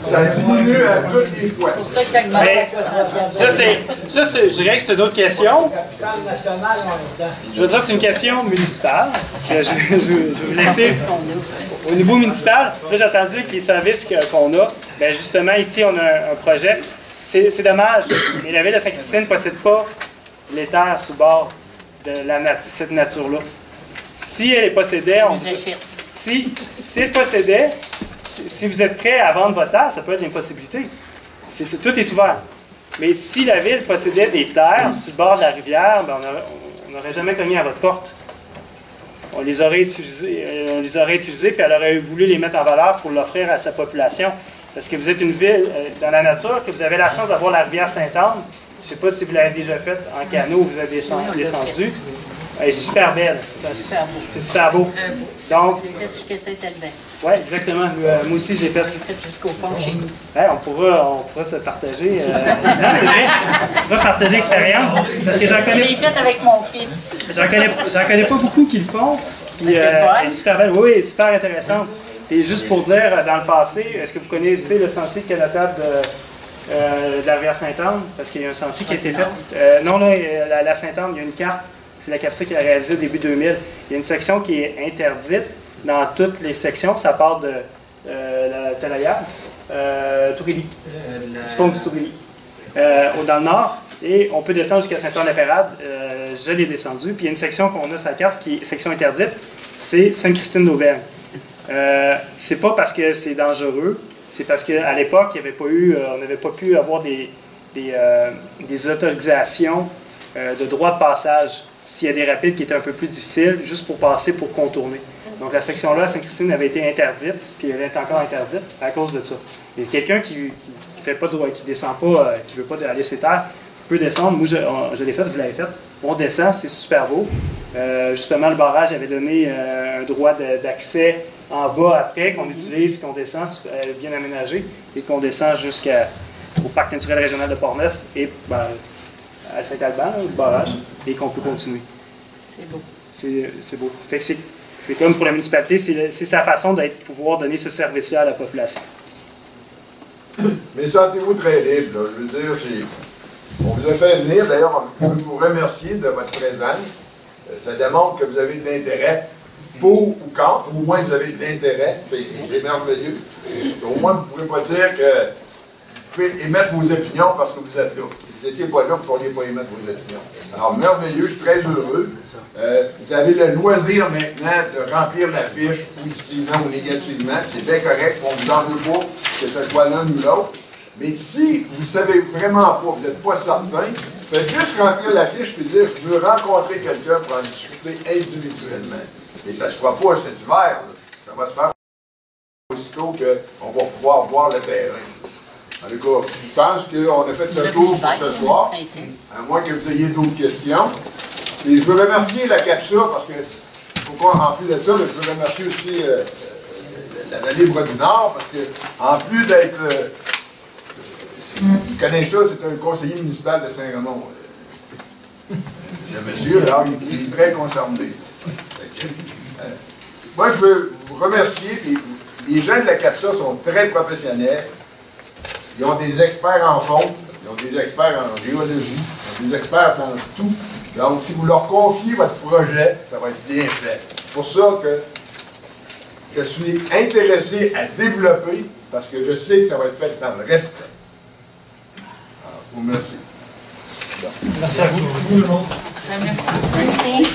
Ça diminue à toutes les fois. C'est pour ça que ça augmente à 60 Ça, je dirais que c'est d'autres questions. Je veux dire, c'est une question municipale. Je vais vous laisser. Au niveau municipal, là, j'ai entendu que les services qu'on a, bien justement, ici, on a un projet. C'est dommage, mais la ville de Sainte-Christine ne possède pas les terres sous bord de cette nature-là. Si elle les possédait, si elle possédait, si vous êtes prêt à vendre votre terre, ça peut être une possibilité. Tout est ouvert. Mais si la ville possédait des terres sur le bord de la rivière, ben on n'aurait jamais cogné à votre porte. On les aurait utilisées, puis elle aurait voulu les mettre en valeur pour l'offrir à sa population. Parce que vous êtes une ville dans la nature, que vous avez la chance d'avoir la rivière Sainte-Anne. Je ne sais pas si vous l'avez déjà faite en canot, vous avez descendu. Elle est super belle. C'est super beau. Donc, j'ai fait jusqu'à Saint-Albert. Oui, exactement. Moi aussi, j'ai fait. J'ai fait jusqu'au pont chez nous. On pourra se partager. Non, c'est vrai. On pourra partager l'expérience. Parce que j'en connais. Je l'ai fait avec mon fils. J'en connais pas beaucoup qui le font. Puis, elle est super belle. Oui, super intéressante. Et juste pour dire, dans le passé, est-ce que vous connaissez le sentier canotable de la rivière Sainte-Anne? Parce qu'il y a un sentier qui a été fait. Non, la Sainte-Anne, il y a une carte. C'est la CAPSA qui l'a réalisée début 2000. Il y a une section qui est interdite dans toutes les sections. Ça part de la Talayab, Tourilly, du pont du Tourilly, dans le nord. Et on peut descendre jusqu'à Saint-Anne-de-la-Pérade. Je l'ai descendu. Puis il y a une section qu'on a sur la carte qui est section interdite. C'est Sainte-Christine d'Auvergne. C'est pas parce que c'est dangereux. C'est parce qu'à l'époque, on n'avait pas pu avoir des autorisations de droit de passage s'il y a des rapides qui étaient un peu plus difficiles, juste pour passer, pour contourner. Donc la section-là, Sainte-Christine, avait été interdite, puis elle est encore interdite à cause de ça. Et quelqu'un qui fait pas de droit, qui descend pas, qui veut pas aller ses terres, peut descendre. Moi, je l'ai fait, vous l'avez fait. On descend, c'est super beau. Justement, le barrage avait donné un droit d'accès en bas après, qu'on utilise, qu'on descend, bien aménagé, et qu'on descend jusqu'au parc naturel régional de Portneuf et à Saint-Alban, le barrage, et qu'on peut continuer. C'est beau. C'est beau. Fait que c'est comme pour la municipalité, c'est sa façon de pouvoir donner ce service-là à la population. Mais sentez-vous très libre, là. Je veux dire, on vous a fait venir, d'ailleurs, on veut vous remercier de votre présence. Ça démontre que vous avez de l'intérêt pour ou contre, au moins vous avez de l'intérêt, c'est merveilleux. Au moins, vous ne pouvez pas dire que vous pouvez émettre vos opinions parce que vous êtes là. Si vous n'étiez pas là, vous ne pourriez pas émettre vos opinions. Alors, merveilleux, je suis très heureux. Vous avez le loisir maintenant de remplir la fiche, positivement ou négativement. C'est bien correct, on ne vous en veut pas que ce soit l'un ou l'autre. Mais si vous ne savez vraiment pas, vous n'êtes pas certain, faites juste remplir la fiche et dire « Je veux rencontrer quelqu'un pour en discuter individuellement ». Et ça ne se fera pas cet hiver. Là. Ça va se faire aussitôt qu'on va pouvoir voir le terrain. En tout cas, je pense qu'on a fait le tour pour ce soir, à moins que vous ayez d'autres questions. Et je veux remercier la CAPSA, parce que, en plus de ça, je veux remercier aussi la Libre du Nord, parce que, en plus d'être... vous connaissez ça, c'est un conseiller municipal de Saint-Raymond. Le monsieur, là, il est très concerné. Moi, je veux vous remercier. Les gens de la CAPSA sont très professionnels. Ils ont des experts en fonte, ils ont des experts en géologie, ils ont des experts dans tout. Donc, si vous leur confiez votre projet, ça va être bien fait. C'est pour ça que je suis intéressé à développer, parce que je sais que ça va être fait dans le respect. Alors, je vous remercie. Merci à vous. Merci.